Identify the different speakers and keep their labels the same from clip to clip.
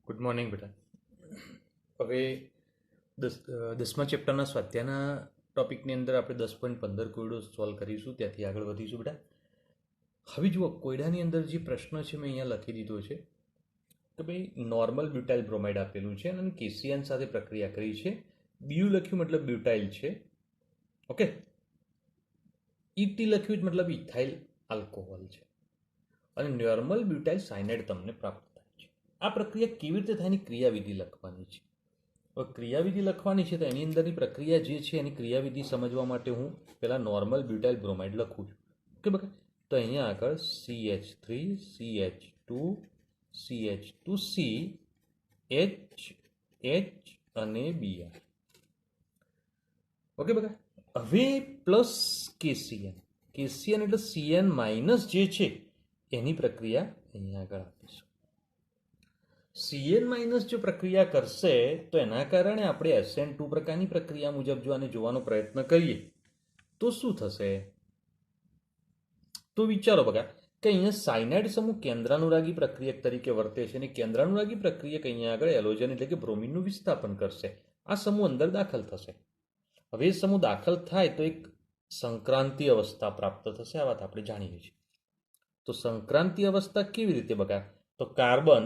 Speaker 1: Good morning બેટા. હવે દસમા ચેપ્ટરના સ્વાધ્યાયના ટોપિકની અંદર આપણે 10.15 કોયડો સોલ્વ કરીશું, ત્યાંથી આગળ વધીશું બેટા. હવે જુઓ, કોયડાની અંદર જે પ્રશ્ન છે મેં અહીંયા લખી દીધો છે કે ભાઈ નોર્મલ બ્યુટાઇલ બ્રોમાઇડ આપેલું છે અને કેસીએન સાથે પ્રક્રિયા કરી છે. બીયુ લખ્યું મતલબ બ્યુટાઇલ છે, ઓકે. ઈટી લખ્યું જ મતલબ ઇથાઇલ આલ્કોહોલ છે અને નોર્મલ બ્યુટાઇલ સાયનાઇડ તમને પ્રાપ્ત થાય છે. આ પ્રક્રિયા કેવી રીતે થાય એની ક્રિયાવિધિ લખવાની છે. હવે ક્રિયાવિધિ લખવાની છે તો એની અંદરની પ્રક્રિયા જે છે એની ક્રિયાવિધિ સમજવા માટે હું પહેલાં નોર્મલ બ્યુટાઇલ બ્રોમાઇડ લખું છું, ઓકે બકા. તો અહીંયા આગળ CH3 CH2 CH2C H અને Br, ઓકે બકા. હવે પ્લસ કેસીએન એટલે CN માઇનસ જે છે એની પ્રક્રિયા અહીંયા આગળ આપીશું. CN માઇનસ જો પ્રક્રિયા કરશે તો એના કારણે આપણે SN2 પ્રકારની પ્રક્રિયા મુજબ જો આને જોવાનો પ્રયત્ન કરીએ તો શું થશે? તો વિચારો બગા કે અહીંયા સાયનાઇડ સમૂહ કેન્દ્રાનુરાગી પ્રક્રિયક તરીકે વર્તે છે અને કેન્દ્રાનુરાગી પ્રક્રિયક અહીંયા આગળ એલોજન એટલે કે બ્રોમિનનું વિસ્થાપન કરશે. આ સમૂહ અંદર દાખલ થશે. હવે એ સમૂહ દાખલ થાય તો એક સંક્રાંતિ અવસ્થા પ્રાપ્ત થશે. આ વાત આપણે જાણીએ છીએ. તો સંક્રાંતિ અવસ્થા કેવી રીતે બગા? તો કાર્બન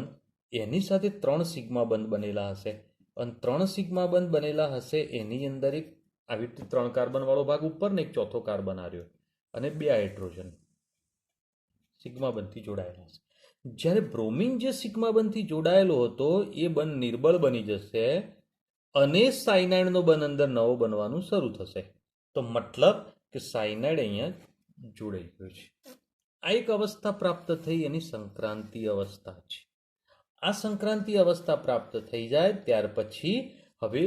Speaker 1: એની સાથે 3 સિગ્મા બંધ બનેલા હશે અને 3 સિગ્મા બંધ બનેલા હશે એની અંદર એક આવી રીતે 3 કાર્બન વાળો ભાગ ઉપર ને એક ચોથો કાર્બન આવ્યો અને 2 હાઇડ્રોજન સિગ્મા બંધથી જોડાયેલા હશે. જ્યારે બ્રોમિન જે સિગ્મા બંધથી જોડાયેલો હતો એ બંધ નિર્બળ બની જશે અને સાયનાઇડનો બંધ અંદર નવો બનવાનું શરૂ થશે. તો મતલબ કે સાયનાઇડ અહીંયા જોડાઈ ગયો છે. આ એક અવસ્થા પ્રાપ્ત થઈ, એની સંક્રાંતિ અવસ્થા છે. આ સંક્રાંતિ અવસ્થા પ્રાપ્ત થઈ જાય ત્યાર પછી હવે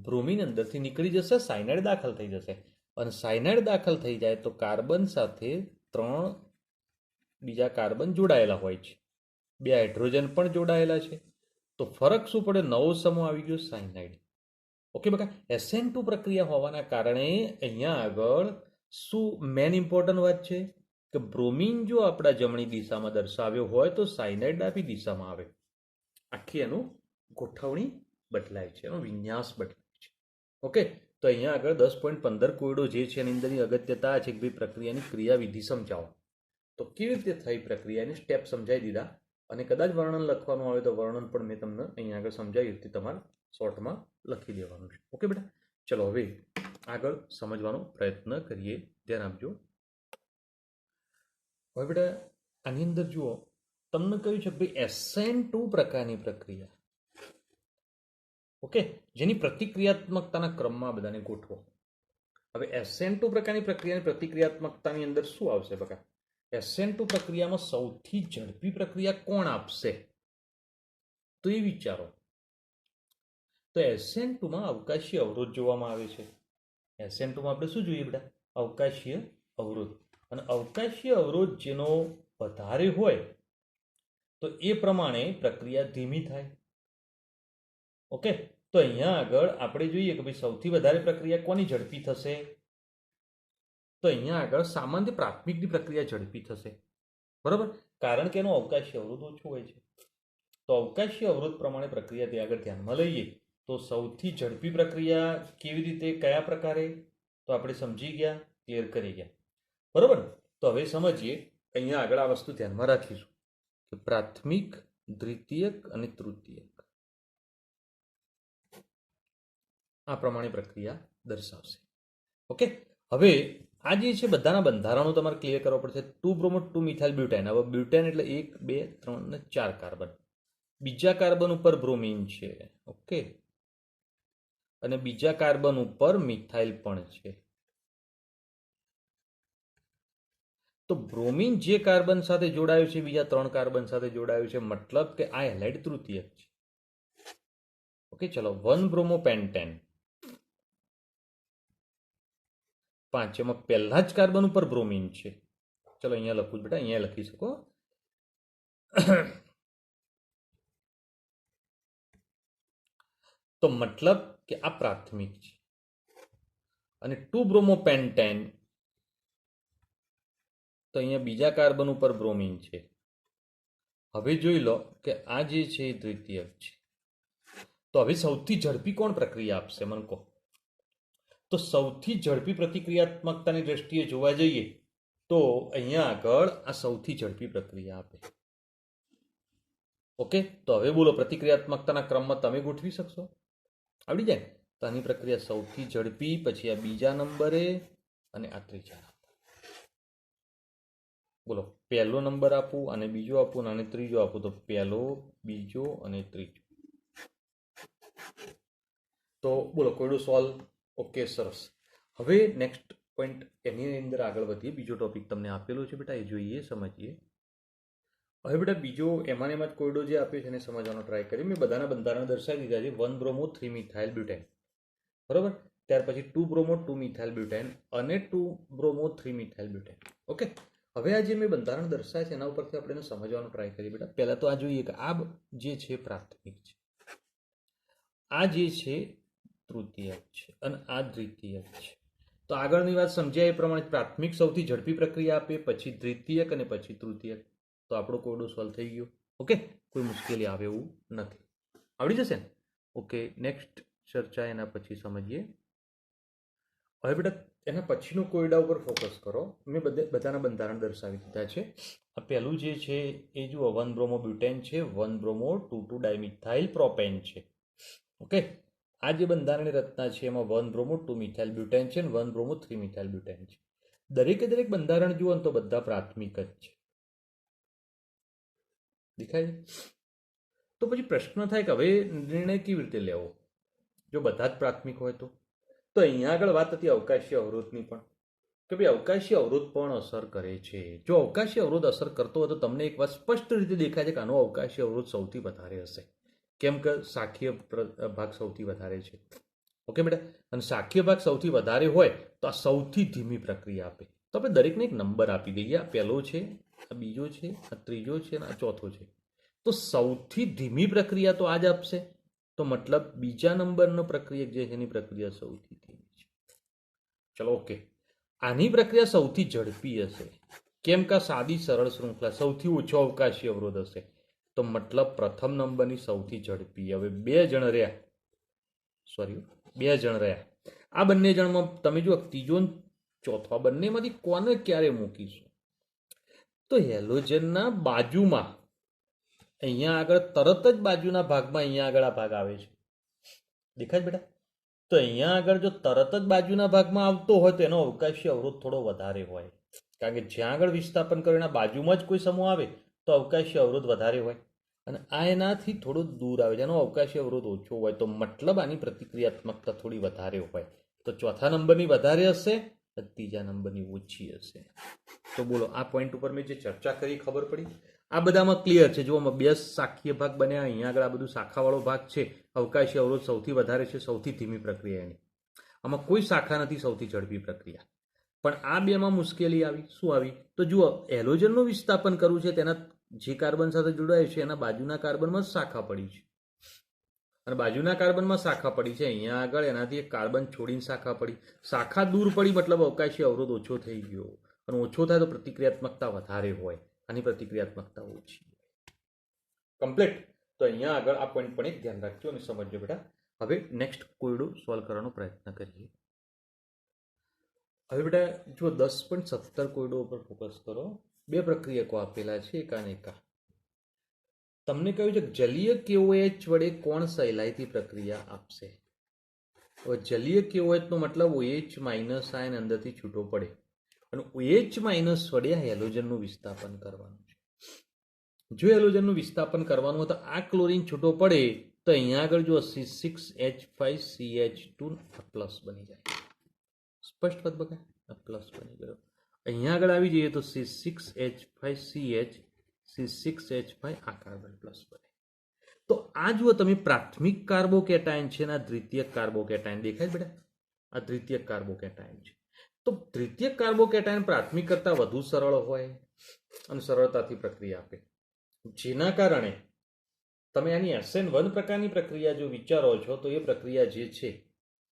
Speaker 1: બ્રોમિન અંદરથી નીકળી જશે, સાયનાઇડ દાખલ થઈ જશે અને સાયનાઇડ દાખલ થઈ જાય તો કાર્બન સાથે 3 બીજા કાર્બન જોડાયેલા હોય છે, 2 હાઇડ્રોજન પણ જોડાયેલા છે. તો ફરક શું પડે? નવો સમૂહ આવી ગયો સાયનાઇડ, ઓકે બકા. SN2 પ્રક્રિયા હોવાના કારણે અહીંયા આગળ શું મેન ઇમ્પોર્ટન્ટ વાત છે કે બ્રોમિન જો આપણા જમણી દિશામાં દર્શાવ્યો હોય તો સાયનાઇડ ડાબી દિશામાં આવે. આખી એનું ગોઠવણી બદલાય છે, એનો વિન્યાસ બદલાય છે, ઓકે. તો અહીંયા આગળ 10.15 કોયડો જે છે એની અંદરની અગત્યતા છે કે ભાઈ પ્રક્રિયાની ક્રિયાવિધિ સમજાવો. તો કેવી રીતે થઈ પ્રક્રિયાની સ્ટેપ સમજાવી દીધા અને કદાચ વર્ણન લખવાનું આવે તો વર્ણન પણ મેં તમને અહીંયા આગળ સમજાવી રીતે તમારે શોર્ટમાં લખી દેવાનું છે, ઓકે બેટા. ચલો હવે આગળ સમજવાનો પ્રયત્ન કરીએ, ધ્યાન આપજો. હવે બેટા આની અંદર જુઓ, તમને કહ્યું છે કે ભાઈ SN2 પ્રકારની પ્રક્રિયા, ઓકે, જેની પ્રતિક્રિયાત્મકતાના ક્રમમાં બધાને ગોઠવો. હવે SN2 પ્રકારની પ્રક્રિયાની પ્રતિક્રિયાત્મકતાની અંદર શું આવશે બકા? SN2 પ્રક્રિયામાં સૌથી ઝડપી પ્રક્રિયા કોણ આપશે? તો એ વિચારો. તો SN2માં અવકાશીય અવરોધ જોવામાં આવે છે. SN2માં આપણે શું જોઈએ બેટા? અવકાશીય અવરોધ. અને અવકાશીય અવરોધ જેનો વધારે હોય તો એ પ્રમાણે પ્રક્રિયા ધીમી થાય, ઓકે. તો અહીંયા આગળ આપણે જોઈએ કે ભાઈ સૌથી વધારે પ્રક્રિયા કોની ઝડપી થશે? તો અહીંયા આગળ સામાન્ય પ્રાથમિકની પ્રક્રિયા ઝડપી થશે, બરાબર, કારણ કે એનો અવકાશીય અવરોધ ઓછો હોય છે. તો અવકાશીય અવરોધ પ્રમાણે પ્રક્રિયા ત્યાં આગળ ધ્યાનમાં લઈએ તો સૌથી ઝડપી પ્રક્રિયા કેવી રીતે, કયા પ્રકારે? તો આપણે સમજી ગયા, ક્લિયર કરી ગયા, બરાબર. તો હવે સમજીએ, અહીંયા આગળ આ વસ્તુ ધ્યાનમાં રાખીશું કે પ્રાથમિક, દ્વિતીયક અને તૃતીયક આ પ્રમાણે પ્રક્રિયા દર્શાવશે, ઓકે. હવે આ જે છે બધાના બંધારણો તમારે ક્લિયર કરવા પડશે. 2 બ્રોમો 2 મિથાઇલ બ્યુટાઇન. હવે બ્યુટાઇન એટલે 1 2 3 અને 4 કાર્બન. બીજા કાર્બન ઉપર બ્રોમિન છે, ઓકે, અને બીજા કાર્બન ઉપર મિથાઇલ પણ છે. તો બ્રોમિન જે કાર્બન સાથે જોડાયું છે બીજા 3 કાર્બન સાથે જોડાયું છે, મતલબ કે આ હેલાઇડ તૃતીયક છે, ઓકે. ચલો 1 બ્રોમો પેન્ટેન 5, એમાં પહેલા જ કાર્બન ઉપર બ્રોમિન છે. ચલો અહીંયા લખું બેટા, અહીંયા લખી શકો. તો મતલબ કે આ પ્રાથમિક છે. અને 2 બ્રોમો પેન્ટેન તો અહીંયા બીજા કાર્બન ઉપર બ્રોમિન છે. હવે જોઈ લો કે આ જે છે એ દ્વિતીયક છે. તો હવે સૌથી ઝડપી કોણ પ્રક્રિયા આપશે મને કહો? તો સૌથી ઝડપી પ્રતિક્રિયાત્મકતાની દ્રષ્ટિએ જોવા જઈએ તો અહીંયા આગળ આ સૌથી ઝડપી પ્રક્રિયા આપે. ઓકે, તો હવે બોલો પ્રતિક્રિયાત્મકતાના ક્રમમાં તમે ગોઠવી શકશો? આવડી જાય ને? તો આની પ્રક્રિયા સૌથી ઝડપી, પછી આ બીજા નંબરે અને આ ત્રીજા નંબર. બોલો, પહેલો નંબર આપું અને બીજો આપું અને ત્રીજો આપું, તો પહેલો, બીજો અને ત્રીજો. તો બોલો કોયડો સોલ્વ. ઓકે, સરસ. હવે નેક્સ્ટ પોઈન્ટ એની અંદર આગળ વધીએ. બીજો ટોપિક તમને આપેલો છે બેટા, એ જોઈએ, સમજીએ. હવે બેટા બીજો એમાં જ કોયડો જે આપ્યો છે એને સમજવાનો ટ્રાય કરીએ. મેં બધાના બંધારણ દર્શાવી દીધા છે. 1 બ્રોમો 3 મિથાઇલ બ્યુટેન, બરોબર. ત્યાર પછી 2 બ્રોમો 2 મિથાઇલ બ્યુટેન અને 2 બ્રોમો 3 મિથાઇલ બ્યુટેન. ઓકે, હવે આ જે મેં બંધારણ દર્શાવ્યા છે એના ઉપરથી આપણે સમજવાનો ટ્રાય કરીએ બેટા. પહેલા તો આ જોઈએ કે આ જે છે પ્રાથમિક છે, આ જે છે તૃતીયક છે અને આ દ્વિતીયક છે. તો આગળની વાત સમજ્યા એ પ્રમાણે પ્રાથમિક સૌથી ઝડપી પ્રક્રિયા આપે, પછી દ્વિતીયક અને પછી તૃતીયક. તો આપણો કોયડો સોલ્વ થઈ ગયો. ઓકે, કોઈ મુશ્કેલી આવે એવું નથી. આવડી જશે ને? ઓકે, નેક્સ્ટ ચર્ચા એના પછી સમજીએ. હવે બેટા એના પછીનો કોયડા ઉપર ફોકસ કરો. મેં બધાના બંધારણ દર્શાવી દીધા છે. આ પહેલું જે છે એ જુઓ, 1 બ્રોમો બ્યુટેન છે, 1 બ્રોમો 2 ડાયમિથાઇલ પ્રોપેન છે. ઓકે, આ જે બંધારણની રચના છે એમાં 1 બ્રોમો 2 મિથાઇલ બ્યુટેન છે અને 1 બ્રોમો 3 મિથાઇલ બ્યુટેન છે. દરેકે દરેક બંધારણ જુઓ ને તો બધા પ્રાથમિક જ છે. દેખાય? તો પછી પ્રશ્ન થાય કે હવે નિર્ણય કેવી રીતે લેવો જો બધા જ પ્રાથમિક હોય તો? તો અહીંયા આગળ વાત હતી અવકાશીય અવરોધની પણ, કે ભાઈ અવકાશીય અવરોધ પણ અસર કરે છે. જો અવકાશીય અવરોધ અસર કરતો હોય તો તમને એક વાત સ્પષ્ટ રીતે દેખાય છે કે આનો અવકાશીય અવરોધ સૌથી વધારે હશે. કેમ કે શાખીય ભાગ સૌથી વધારે છે. ઓકે બેટા, અને શાખીય ભાગ સૌથી વધારે હોય તો આ સૌથી ધીમી પ્રક્રિયા આપે. તો આપણે દરેકને એક નંબર આપી દઈએ. આ પહેલો છે, આ બીજો છે, આ ત્રીજો છે અને આ ચોથો છે. તો સૌથી ધીમી પ્રક્રિયા તો આ જ આપશે. તો મતલબ બીજા નંબરનો પ્રક્રિયક જે છે એની પ્રક્રિયા સૌથી ધીમી છે. ચલો ઓકે, આની પ્રક્રિયા સૌથી ઝડપી હશે. કેમ કે સાદી સરળ શૃંખલા, સૌથી ઓછો અવકાશી અવરોધ હશે. તો મતલબ પ્રથમ નંબરની સૌથી ઝડપી. હવે બે જણ રહ્યા. આ બંને જણમાં તમે જુઓ ત્રીજો ને ચોથો, આ બંનેમાંથી કોને ક્યારે મૂકીશું? તો હેલોજનના બાજુમાં અહીંયા આગળ તરત જ બાજુના ભાગમાં અહીંયા આગળ આ ભાગ આવે છે. દેખાય બેટા? તો અહીંયા આગળ જો તરત જ બાજુના ભાગમાં આવતો હોય તો એનો અવકાશી અવરોધ થોડો વધારે હોય. કારણ કે જ્યાં આગળ વિસ્થાપન કરે એના બાજુમાં જ કોઈ સમૂહ આવે તો અવકાશી અવરોધ વધારે હોય, અને આ એનાથી થોડો દૂર આવે છે, એનો અવકાશી અવરોધ ઓછો હોય. તો મતલબ આની પ્રતિક્રિયાત્મકતા થોડી વધારે હોય. તો ચોથા નંબરની વધારે હશે, ત્રીજા નંબરની ઓછી હશે. તો બોલો આ પોઈન્ટ ઉપર મેં જે ચર્ચા કરી ખબર પડી? આ બધામાં ક્લિયર છે. જો બે શાખીય ભાગ બન્યા, અહીંયા આગળ આ બધું શાખાવાળો ભાગ છે. અવકાશી અવરોધ સૌથી વધારે છે, સૌથી ધીમી પ્રક્રિયા એની. આમાં કોઈ શાખા નથી સૌથી ઝડપી પ્રક્રિયા. પણ આ બેમાં મુશ્કેલી આવી. શું આવી? તો જુઓ, હેલોજનનું વિસ્થાપન કરવું છે, તેના જે કાર્બન સાથે જોડાય છે એના બાજુના કાર્બનમાં શાખા પડી છે, અને બાજુના કાર્બનમાં શાખા પડી છે અહીંયા આગળ, એનાથી એક કાર્બન છોડીને શાખા પડી. શાખા દૂર પડી મતલબ અવકાશી અવરોધ ઓછો થઈ ગયો, અને ઓછો થાય તો પ્રતિક્રિયાત્મકતા વધારે હોય, આની પ્રતિક્રિયાત્મકતા ઓછી. કમ્પ્લીટ. તો અહીંયા આગળ આ પોઈન્ટ પણ એક ધ્યાન રાખજો અને સમજજો બેટા. હવે નેક્સ્ટ કોયડો સોલ્વ કરવાનો પ્રયત્ન કરીએ. હવે બેટા જો 10.17 કોયડો ઉપર ફોકસ કરો. બે પ્રક્રિયકો આપેલા છે, એકા ને એકા. તમને કહ્યું છે જલીય KOH વડે કોણ સહેલાઈથી પ્રક્રિયા આપશે? હવે જલીય KOH નો મતલબ OH માઇનસ આયન અંદરથી છૂટો પડે, અને OH માઇનસ વડે હેલોજનનું વિસ્થાપન કરવાનું છે. જો હેલોજનનું વિસ્થાપન કરવાનું હોય તો આ ક્લોરીન છૂટો પડે તો અહીંયા આગળ જો C6H5CH2 પ્લસ બની જાય. સ્પષ્ટ વાત બકા, પ્લસ બની ગયો. અહીંયા આગળ આવી જઈએ તો C6H5CH C6H5 આ કાર્બન પ્લસ બને. તો આ જુઓ તમે, પ્રાથમિક કાર્બોકેટાયન છે અને આ દ્વિતીયક કાર્બોકેટાયન. દેખાય બેટા? આ દ્વિતીયક કાર્બોકેટાયન છે. તો દ્વિતીયક કાર્બોકેટાયન પ્રાથમિક કરતાં વધુ સરળ હોય અને સરળતાથી પ્રક્રિયા આપે, જેના કારણે તમે આની SN1 પ્રકારની પ્રક્રિયા જો વિચારો છો તો એ પ્રક્રિયા જે છે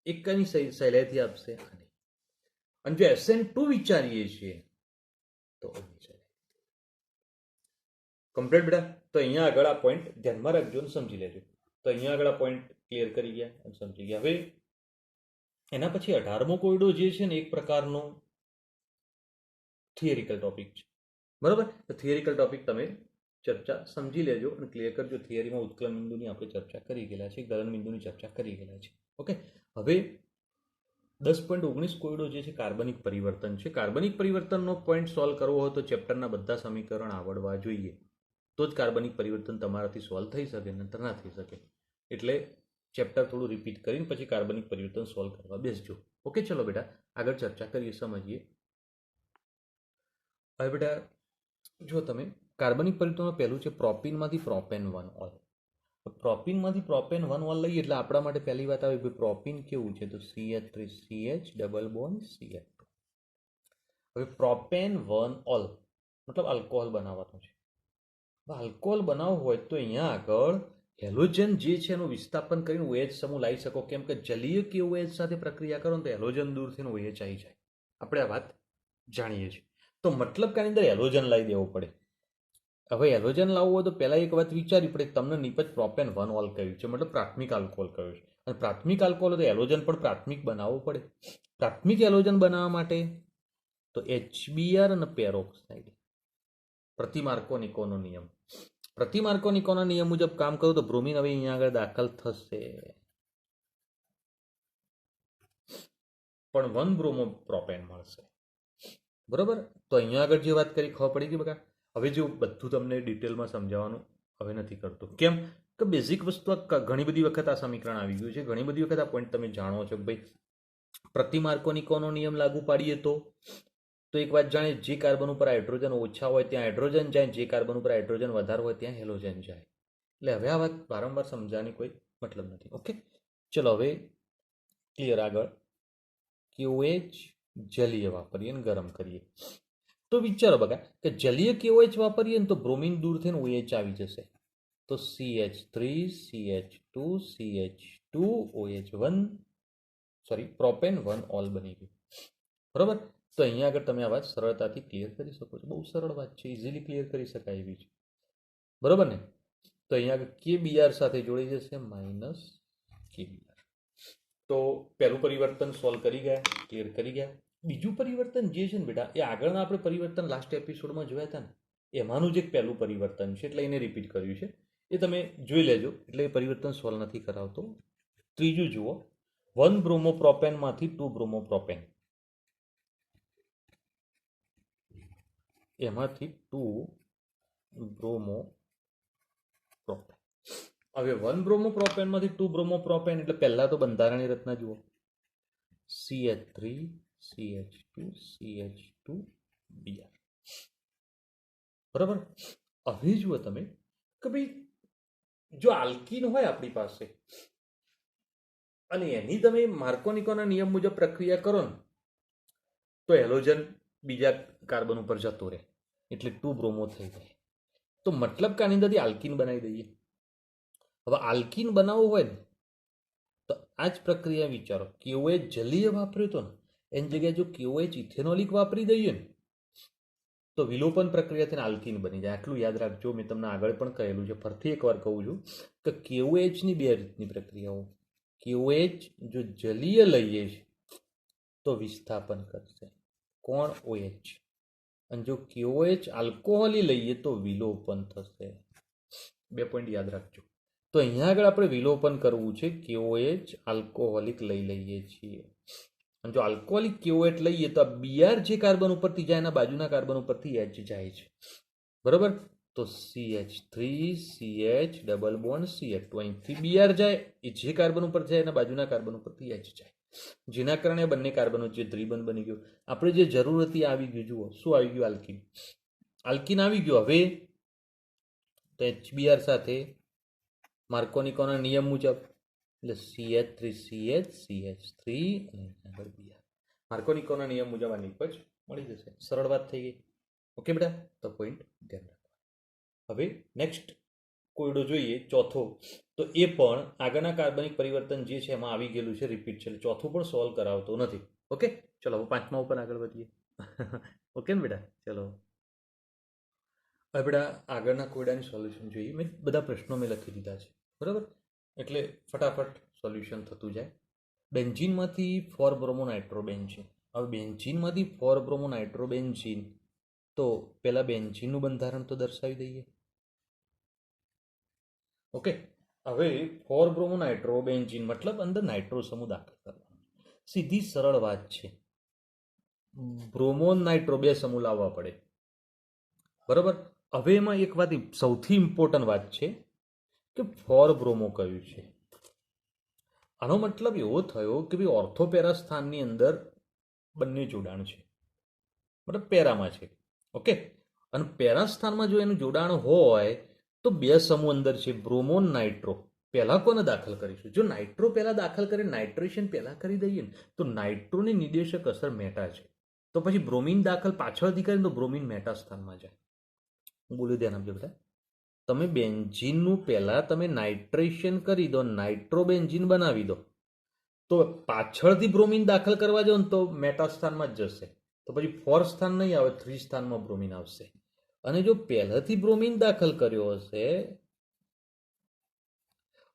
Speaker 1: એ કઈ સહેલાઈથી આપશે આની. અને જો SN2 વિચારીએ છીએ તો કમ્પ્લીટ બેટા. તો અહીંયા આગળ આ પોઈન્ટ ધ્યાનમાં રાખજો અને સમજી લેજો. તો તો અહીંયા આગળ આ પોઈન્ટ ક્લિયર કરી ગયા અને સમજી ગયા. હવે એના પછી 18મો કોયડો જે છે ને એક પ્રકારનો થિયરિકલ ટોપિક છે. બરાબર? તો થિયરિકલ ટોપિક તમે ચર્ચા સમજી લેજો અને ક્લિયર કરજો. થિયરીમાં ઉત્કલન બિંદુની આપણે ચર્ચા કરી ગયેલા છે, ગલન બિંદુની ચર્ચા કરી ગયેલા છે. ઓકે, હવે 10.19 કોયડો જે છે કાર્બનિક પરિવર્તન છે. કાર્બનિક પરિવર્તનનો પોઈન્ટ સોલ્વ કરવો હોય તો ચેપ્ટરના બધા સમીકરણ આવડવા જોઈએ, તો જ કાર્બનિક પરિવર્તન તમારાથી સોલ્વ થઈ શકે, નહીતર ના થઈ શકે. એટલે ચેપ્ટર થોડું રિપીટ કરીને પછી કાર્બનિક પરિવર્તન સોલ્વ કરવા બેસજો. ઓકે, ચલો બેટા આગળ ચર્ચા કરીએ, સમજીએ. હવે બેટા જો તમે કાર્બનિક પરિવર્તનમાં પહેલું છે પ્રોપીનમાંથી પ્રોપેન 1 ઓલ. પ્રોપીનમાંથી પ્રોપેન 1 ઓલ લઈએ એટલે આપણા માટે પહેલી વાત આવે કે પ્રોપીન કેવું છે, તો CH3CH ડબલ બોન્ડ CH2. હવે પ્રોપેન 1 ઓલ મતલબ આલ્કોહોલ બનાવવાનું છે. આલ્કોહોલ બનાવવું હોય તો અહીંયા આગળ હેલોજન જે છે એનું વિસ્થાપન કરીને OH સમૂહ લાવી શકો. કેમ કે જલીય કે OH સાથે પ્રક્રિયા કરો તો હેલોજન દૂર થઈને OH આવી જાય. આપણે આ વાત જાણીએ છીએ. તો મતલબ કે આની અંદર હેલોજન લાવી દેવો પડે. હવે હેલોજન લાવવું હોય તો પહેલાં એક વાત વિચારવી પડે, તમને નિપજ પ્રોપેન 1 ઓલ કહ્યું છે, મતલબ પ્રાથમિક આલ્કોહોલ કહ્યું છે. અને પ્રાથમિક આલ્કોહોલ તો હેલોજન પણ પ્રાથમિક બનાવવું પડે. પ્રાથમિક હેલોજન બનાવવા માટે તો HBr અને પેરોક્સાઇડ, પ્રતિમાર્કોનિકોનો નિયમ. પ્રતિમાર્કોનિકોના નિયમ મુજબ કામ કરું તો બ્રોમિન હવે અહીંયા આગળ દાખલ થશે, પણ 1 બ્રોમો પ્રોપેન મળશે. બરોબર? તો અહીંયા આગળ જે વાત કરી ખબર પડી ગઈ બકા. હવે જો બધું તમને ડિટેલમાં સમજાવવાનું હવે નથી કરતું. કેમ કે બેઝિક વસ્તુ ઘણી બધી વખત આ સમીકરણ આવી ગયું છે, ઘણી બધી વખત આ પોઈન્ટ તમે જાણો છો કે ભાઈ પ્રતિમાર્કોનિકોનો નિયમ લાગુ પાડીએ તો એક વાત જાણે, જે કાર્બન ઉપર હાઇડ્રોજન ઓછા હોય ત્યાં હાઇડ્રોજન જાય, જે કાર્બન ઉપર હાઇડ્રોજન વધારે હોય ત્યાં હેલોજન જાય. એટલે હવે આ વાત વારંવાર સમજાવવાની કોઈ મતલબ નથી. ઓકે, ચલો હવે ક્લિયર. આગળ KOH જલીય વાપરીએ ને ગરમ કરીએ તો વિચારો બગા કે જલીય KOH વાપરીએ ને તો બ્રોમિન દૂર થઈને OH આવી જશે. તો CH3 CH2 CH2 OH1 sorry propane 1 all બની ગયું. બરોબર? તો અહીંયા આગળ તમે આ વાત સરળતાથી ક્લિયર કરી શકો છો. બહુ સરળ વાત છે, ઇઝીલી ક્લિયર કરી શકાય એવી છે. બરોબર ને? તો અહીંયા આગળ KBr સાથે જોડી જશે માઇનસ KBr. તો પહેલું પરિવર્તન સોલ્વ કરી ગયા, ક્લિયર કરી ગયા. બીજું પરિવર્તન જે છે ને બેટા, એ આગળના આપણે પરિવર્તન લાસ્ટ એપિસોડમાં જોયા હતા ને, એમાંનું જ એક પહેલું પરિવર્તન છે, એટલે એને રિપીટ કર્યું છે. એ તમે જોઈ લેજો, એટલે એ પરિવર્તન સોલ્વ નથી કરાવતો. ત્રીજું જુઓ, 1 બ્રોમો પ્રોપેનમાંથી 2 બ્રોમો પ્રોપેન, એમાંથી 2 બ્રોમો પ્રોપેન. હવે 1 બ્રોમો પ્રોપેનમાંથી 2 બ્રોમો પ્રોપેન એટલે પહેલા તો બંધારણની રચના જુઓ, CH3 CH2 CH2 Br. બરાબર? હવે જુઓ તમે કે ભાઈ જો આલ્કીન હોય આપણી પાસે અને એની તમે માર્કોનિકોના નિયમ મુજબ પ્રક્રિયા કરો ને તો હેલોજન બીજા કાર્બન ઉપર જતો રહે, એટલે 2 બ્રોમો થઈ જાય. તો મતલબ કે આની અંદરથી આલ્કીન બનાવી દઈએ. હવે આલ્કીન બનાવવું હોય ને તો આ જ પ્રક્રિયા વિચારો. KOH જલીય વાપર્યો હતો ને એની જગ્યાએ જો KOH ઇથેનોલિક વાપરી દઈએ ને તો વિલોપન પ્રક્રિયાથી આલ્કીન બની જાય. આટલું યાદ રાખજો, મેં તમને આગળ પણ કહેલું છે, ફરીથી એકવાર કહું છું કે KOHની બે રીતની પ્રક્રિયાઓ. KOH જો જલીય લઈએ છે તો વિસ્થાપન કરશે, કોણ? OH. અને જો KOH આલ્કોહોલી લઈએ તો વિલોપન થશે. 2 પોઈન્ટ યાદ રાખજો. તો અહીંયા આગળ આપણે વિલોપન કરવું છે, KOH આલ્કોહોલિક લઈ લઈએ છીએ. અને જો આલ્કોહોલિક KOH લઈએ તો Br જે કાર્બન ઉપરથી જાય એના બાજુના કાર્બન ઉપરથી H જાય છે. બરાબર? તો CH3 CH double bond CH2, અહીંથી Br જાય, એ જે કાર્બન ઉપર જાય એના બાજુના કાર્બન ઉપરથી H જાય, જેના કારણે બંને કાર્બન વચ્ચે દ્વિબંધ બની ગયું. આપણે જે જરૂર હતી આવી ગયું. જુઓ શું આવી ગયું? આલ્કીન. આલ્કીન આવી ગયું. હવે તો HBr સાથે માર્કોનિકોના નિયમ મુજબ એટલે CH3 CH CH3 અને આગળ Br. માર્કોનિકોના નિયમ મુજબ આ નિપજ મળી જશે. સરળ વાત થઈ ગઈ. ઓકે બેટા, તો પોઈન્ટ ધ્યાન રાખો. હવે નેક્સ્ટ કોયડો જોઈએ, ચોથો. તો એ પણ આગળના કાર્બનિક પરિવર્તન જે છે એમાં આવી ગયેલું છે, રિપીટ છે, એટલે ચોથું પણ સોલ્વ કરાવતો નથી. ઓકે, ચલો હવે 5મા ઉપર આગળ વધીએ. ઓકે ને બેટા? ચલો હવે બેટા આગળના કોયડાની સોલ્યુશન જોઈએ. મેં બધા પ્રશ્નો મેં લખી દીધા છે. બરાબર? એટલે ફટાફટ સોલ્યુશન થતું જાય. બેન્ઝીનમાંથી 4 બ્રોમો નાઇટ્રોબેન્ઝીન. હવે બેન્ઝીનમાંથી 4 બ્રોમો નાઇટ્રોબેન્ઝીન, તો પહેલાં બેન્ઝીનનું બંધારણ તો દર્શાવી દઈએ. ઓકે, હવે 4 બ્રોમો નાઇટ્રોબેન્ઝીન મતલબ અંદર નાઇટ્રો સમૂહ દાખલ કરવાનો. સીધી સરળ વાત છે. બ્રોમો નાઇટ્રો 2 સમૂહ લાવવા પડે, બરાબર. હવે એમાં એક વાત સૌથી ઇમ્પોર્ટન્ટ વાત છે કે 4 બ્રોમો કયું છે. આનો મતલબ એવો થયો કે ભાઈ ઓર્થોપેરા સ્થાનની અંદર બંને જોડાણ છે, મતલબ પેરામાં છે. ઓકે, અને પેરા સ્થાનમાં જો એનું જોડાણ હોય તો 2 સમૂહ અંદર છે, બ્રોમો નાઇટ્રો. પહેલા કોને દાખલ કરીશું? જો નાઇટ્રો પહેલા દાખલ કરી, નાઇટ્રેશન પહેલા કરી દઈએ ને તો નાઇટ્રોની નિર્દેશક અસર મેટા છે, તો પછી બ્રોમિન દાખલ પાછળથી કરીને તો બ્રોમિન મેટા સ્થાનમાં જાય. હું બોલી ધ્યાન આપજો બેટા. તમે બેન્ઝીનનું પહેલા તમે નાઇટ્રેશન કરી દો, નાઇટ્રોબેન્ઝીન બનાવી દો, તો પાછળથી બ્રોમિન દાખલ કરવા જાઓ ને તો મેટા સ્થાનમાં જ જશે, તો પછી 4 સ્થાન નહીં આવે, 3 સ્થાનમાં બ્રોમિન આવશે. અને જો પહેલાથી બ્રોમિન દાખલ કર્યો હશે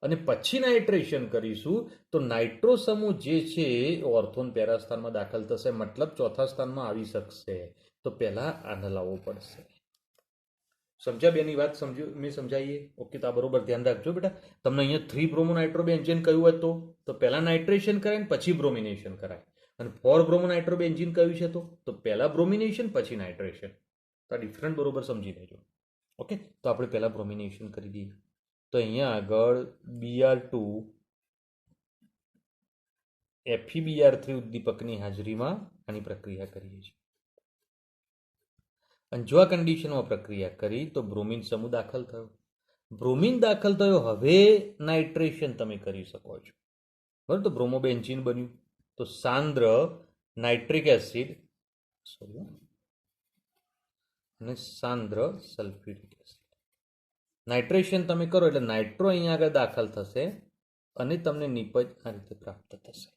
Speaker 1: અને પછી નાઇટ્રેશન કરીશું તો નાઇટ્રો સમૂહ જે છે એ ઓર્થોન પેરા સ્થાનમાં દાખલ થશે, મતલબ ચોથા સ્થાનમાં આવી શકશે. તો પહેલા આને લાવવો પડશે. સમજ્યા બેની વાત? મેં સમજાવીએ? ઓકે, તો આ બરોબર ધ્યાન રાખજો બેટા. તમને અહીંયા 3 બ્રોમો નાઇટ્રોબેન્ઝીન કહ્યું હોય તો પહેલા નાઇટ્રેશન કરાય ને પછી બ્રોમિનેશન કરાય. અને 4 બ્રોમો નાઇટ્રોબેન્ઝીન કહ્યું છે તો પહેલા બ્રોમિનેશન પછી નાઇટ્રેશન. તો આ ડિફરન્ટ બરોબર સમજી લેજો. ઓકે, તો આપણે પહેલા બ્રોમિનેશન કરી દઈએ. તો અહીંયા આગળ Br2 FeBr3 ઉદ્દીપકની હાજરીમાં આની પ્રક્રિયા કરીએ છીએ. અને જો આ કન્ડિશનમાં પ્રક્રિયા કરી તો બ્રોમિન સમૂહ દાખલ થયો. બ્રોમિન દાખલ થયો, હવે નાઇટ્રેશન તમે કરી શકો છો, બરાબર. તો બ્રોમોબેન્ઝીન બન્યું, તો સાંદ્ર નાઇટ્રિક એસિડ અને સાંદ્ર સલ્ફ્યુરિક એસિડ. નાઇટ્રેશન તમે કરો એટલે નાઇટ્રો અહીંયા આગળ દાખલ થશે અને તમને નિપજ આ રીતે પ્રાપ્ત થશે.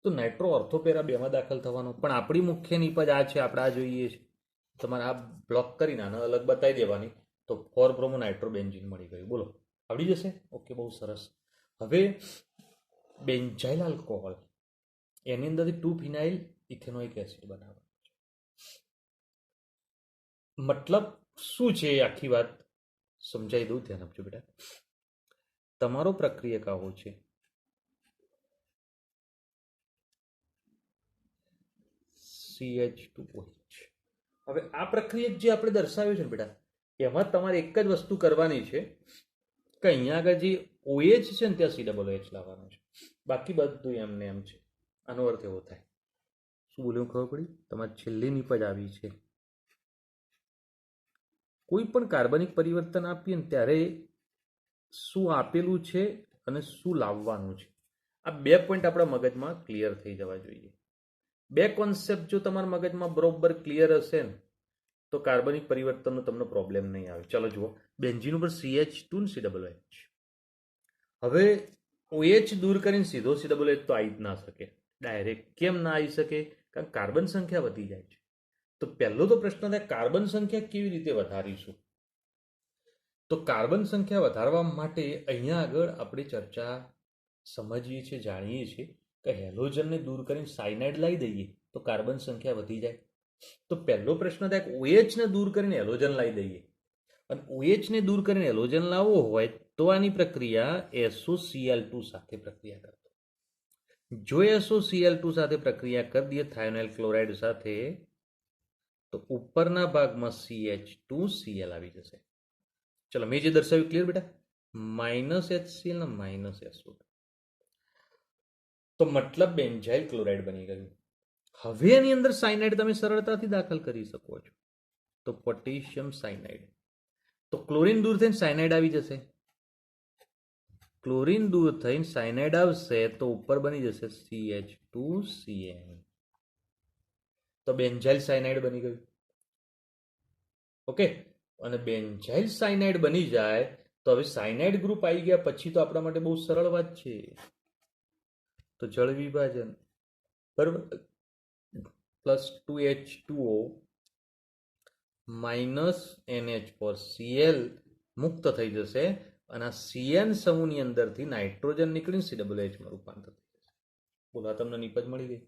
Speaker 1: તો નાઇટ્રો ઓર્થોપેરા 2માં દાખલ થવાનો, પણ આપણી મુખ્ય નિપજ આ છે, આપણે આ જોઈએ છે. તમારે આ બ્લોક કરીને આને અલગ બતાવી દેવાની, તો 4 બ્રોમો નાઇટ્રોબેન્ઝીન મળી ગયું. બોલો, આવડી જશે? ઓકે, બહુ સરસ. હવે બેન્ઝાઇલ આલ્કોહોલ, એની અંદરથી 2 ફિનાઇલ ઇથેનોઇક એસિડ બનાવવાનું છે. મતલબ શું છે એ આખી વાત સમજાવી દઉં, ધ્યાન આપજો બેટા. તમારો પ્રક્રિયક આવો છે, CH2OH. હવે આ પ્રક્રિયક જે આપણે દર્શાવ્યું છે ને બેટા, એમાં તમારે એક જ વસ્તુ કરવાની છે કે અહીંયા આગળ જે OH છે ને ત્યાં COOH લાવવાનો છે, બાકી બધું એમને એમ છે. આનો અર્થ એવો થાય, શું બોલ્યું ખબર પડી? તમારે છેલ્લી નિપજ આવી છે. કોઈ પણ કાર્બનિક પરિવર્તન આપીએ ને ત્યારે શું આપેલું છે અને શું લાવવાનું છે, આ 2 પોઈન્ટ આપણા મગજમાં ક્લિયર થઈ જવા જોઈએ. 2 કોન્સેપ્ટ જો તમારા મગજમાં બરોબર ક્લિયર હશે ને તો કાર્બનિક પરિવર્તનનો તમને પ્રોબ્લેમ નહીં આવે. ચલો જુઓ, બેન્ઝીન ઉપર CH2 ને COOH. હવે OH દૂર કરીને સીધો COOH તો આવી જ ના શકે ડાયરેક્ટ. કેમ ના આવી શકે? કારણ કાર્બન સંખ્યા વધી જાય છે. તો પહેલો તો પ્રશ્ન થાય, કાર્બન સંખ્યા કેવી રીતે વધારીશું? તો કાર્બન સંખ્યા વધારવા માટે અહીંયા આગળ આપણે ચર્ચા સમજીએ છીએ, જાણીએ છીએ કે હેલોજનને દૂર કરીને સાયનાઇડ લાવી દઈએ તો કાર્બન સંખ્યા વધી જાય. તો પહેલો પ્રશ્ન થાય કે OH ને દૂર કરીને હેલોજન લાવી દઈએ, અને OH ને દૂર કરીને હેલોજન લાવવો હોય તો આની પ્રક્રિયા SOCl2 સાથે પ્રક્રિયા કરતો. જો SOCl2 સાથે પ્રક્રિયા કરી દઈએ થાયોનાઇલ ક્લોરાઇડ સાથે, તો ઉપરના ભાગમાં CH2Cl આવી જશે. ચલો, મેં જે દર્શાવ્યું ક્લિયર બેટા? -HCl ને -SO2. તો મતલબ બેન્ઝાઇલ ક્લોરાઇડ બની ગયું. હવે એની અંદર સાયનાઇડ તમે સરળતાથી દાખલ કરી શકો છો, તો પોટેશિયમ સાયનાઇડ. તો ક્લોરીન દૂર થઈને સાયનાઇડ આવી જશે. ક્લોરીન દૂર થઈને સાયનાઇડ આવશે તો ઉપર બની જશે CH2Cl. તો બેન્ઝાઇલ સાયનાઇડ બની ગયું. ઓકે, અને બેન્ઝાઇલ સાયનાઇડ બની જાય તો હવે સાયનાઇડ ગ્રુપ આવી ગયા પછી તો આપણા માટે બહુ સરળ વાત છે. તો જળ વિભાજન, બરાબર. Plus 2H2O minus NH4 Cl મુક્ત થઈ જશે અને આ CN સમૂહની અંદરથી નાઇટ્રોજન નીકળીને COOH માં રૂપાંતર થઈ જશે. બોલો, તમને નિપજ મળી ગઈ.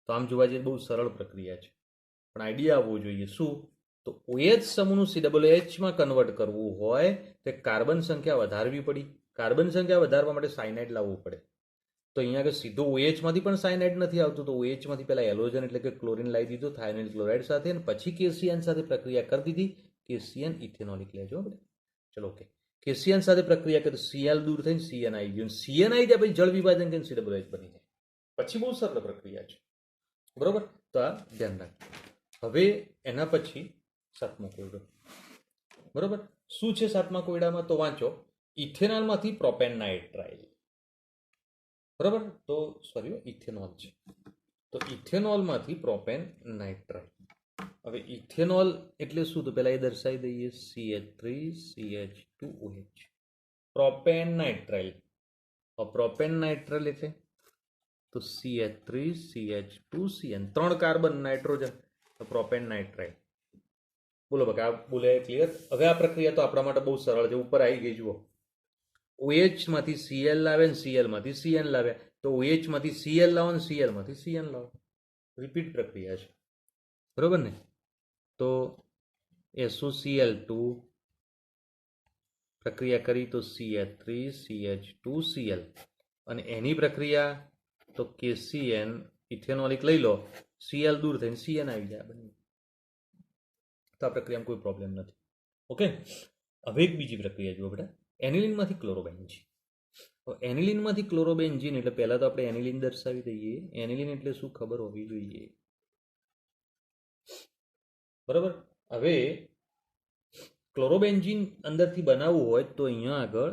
Speaker 1: તો આમ જોવા જઈએ બહુ સરળ પ્રક્રિયા છે, પણ આઈડિયા આવવો જોઈએ. શું? તો OH સમૂહનું COOH માં કન્વર્ટ કરવું હોય તો કાર્બન સંખ્યા વધારવી પડી. કાર્બન સંખ્યા વધારવા માટે સાયનાઇડ લાવવું પડે. તો અહીંયા આગળ સીધો OH માંથી પણ સાયનાઇડ નથી આવતું, તો OH માંથી પહેલા એલોજન એટલે કે ક્લોરીન લાવી દીધો થાયોનાઇલ ક્લોરાઇડ સાથે, અને પછી KCN સાથે પ્રક્રિયા કરી દીધી. KCN ઇથેનોલિક લેજો બેટા. ચલો ઓકે, KCN સાથે પ્રક્રિયા કરી, Cl દૂર થઈને CN આવી ગયું. CN આવી જાય પછી જળ વિભાજન કરીને COOH બની જાય. પછી બહુ સરળ પ્રક્રિયા છે, બરોબર. તો આ ધ્યાન રાખજો. હવે એના પછી સાતમો કોયડો, બરોબર. શું છે સાતમા કોયડામાં? તો વાંચો, ઇથેનોલમાંથી પ્રોપેન નાઇટ્રાઇલ. બરાબર, તો સોરી, ઇથેનોલ છે. તો ઇથેનોલમાંથી પ્રોપેન નાઇટ્રાઇલ. હવે ઇથેનોલ એટલે શું? તો પહેલા એ દર્શાવી દઈએ, CH3CH2OH. Propane nitrile. Propane nitrile એટલે તો CH3CH2CN, 3 carbon nitrogen, propane nitrile. બોલો બકા, બોલે ક્લિયર? હવે આ પ્રક્રિયા તો આપણા માટે બહુ સરળ છે. ઉપર આવી ગઈ જુઓ, OH માંથી Cl લાવે ને Cl માંથી CN લાવે, તો OH માંથી Cl લાવો ને Cl માંથી CN લાવો. રિપીટ પ્રક્રિયા છે, બરોબર ને? તો SOCl2 પ્રક્રિયા કરી તો CH3CH2Cl, અને એની પ્રક્રિયા તો KCN ઇથેનોલિક લઈ લો, Cl દૂર થઈને CN આવી જાય. તો આ પ્રક્રિયામાં કોઈ પ્રોબ્લેમ નથી. ઓકે, હવે એક બીજી પ્રક્રિયા જુઓ બેટા, એનિલિનમાંથી ક્લોરોબેન્ઝીન. એનિલિનમાંથી ક્લોરોબેન્ઝીન એટલે પહેલા તો આપણે એનિલિન દર્શાવી દઈએ. એનિલિન એટલે શું ખબર હોવી જોઈએ, બરાબર. હવે ક્લોરોબેન્ઝીન અંદરથી બનાવવું હોય તો અહીંયા આગળ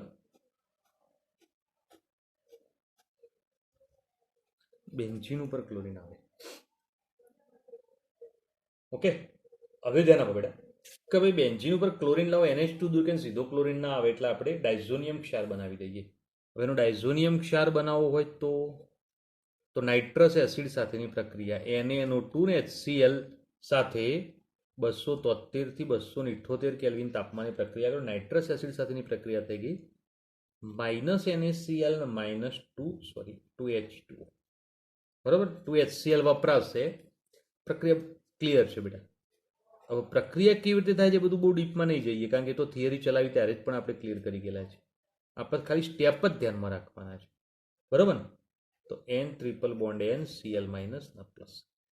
Speaker 1: બેન્ઝીન ઉપર ક્લોરીન આવે. ઓકે, હવે ધ્યાન આપો બેટા કે ભાઈ બેન્ઝીન ઉપર ક્લોરીન લાવો, NH2 દૂર કરીને સીધો ક્લોરીન ના આવે, એટલે આપણે ડાયઝોનિયમ ક્ષાર બનાવી દઈએ. હવે એનો ડાયઝોનિયમ ક્ષાર બનાવવો હોય તો નાઇટ્રસ એસિડ સાથેની પ્રક્રિયા, NaNO2 ને HCl સાથે 273 થી 278 કેલ્વિન તાપમાને પ્રક્રિયા કરો. નાઇટ્રસ એસિડ સાથેની પ્રક્રિયા થઈ ગઈ, -NaCl ને -2H2O. બરાબર, 2HCl વપરાશે. પ્રક્રિયા ક્લિયર છે બેટા. હવે પ્રક્રિયા કેવી રીતે થાય છે બધું બહુ ડીપમાં નહીં જઈએ, કારણ કે તો થિયરી ચલાવી ત્યારે જ પણ આપણે ક્લિયર કરી ગયેલા છે. આપણે ખાલી સ્ટેપ જ ધ્યાનમાં રાખવાના છે, બરાબર ને? તો N∭N Cl-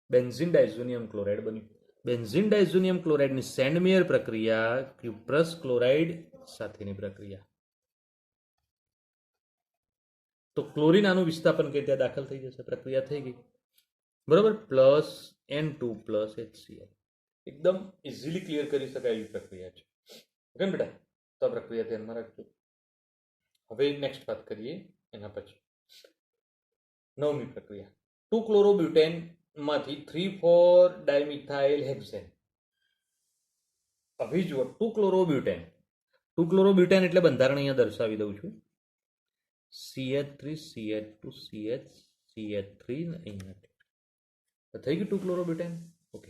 Speaker 1: benzene diazonium chloride બન્યું. બેન્ઝીન ડાયઝોનિયમ ક્લોરાઇડની સેન્ડમેયર પ્રક્રિયા ક્યુપ્રસ ક્લોરાઇડ સાથેની પ્રક્રિયા. તો ક્લોરીન આનું વિસ્થાપન કરી ત્યાં દાખલ થઈ જશે, પ્રક્રિયા થઈ ગઈ, બરાબર. +N2 + HCl. એકદમ ઇઝીલી ક્લિયર કરી શકાય એવી પ્રક્રિયા છે. ઓકે બેટા, તો આ પ્રક્રિયા ધ્યાનમાં રાખજો. હવે નેક્સ્ટ વાત કરીએ એના પછી, 9મી પ્રક્રિયા, 2-ક્લોરોબ્યુટેનમાંથી 3,4-ડાયમિથાઇલ હેક્સેન. હવે જુઓ, 2-ક્લોરોબ્યુટેન. 2-ક્લોરોબ્યુટેન એટલે બંધારણ અહીંયા દર્શાવી દઉં છું, CH3CH2CH3 અહીંયા થઈ ગયું 2-ક્લોરોબ્યુટેન. ઓકે,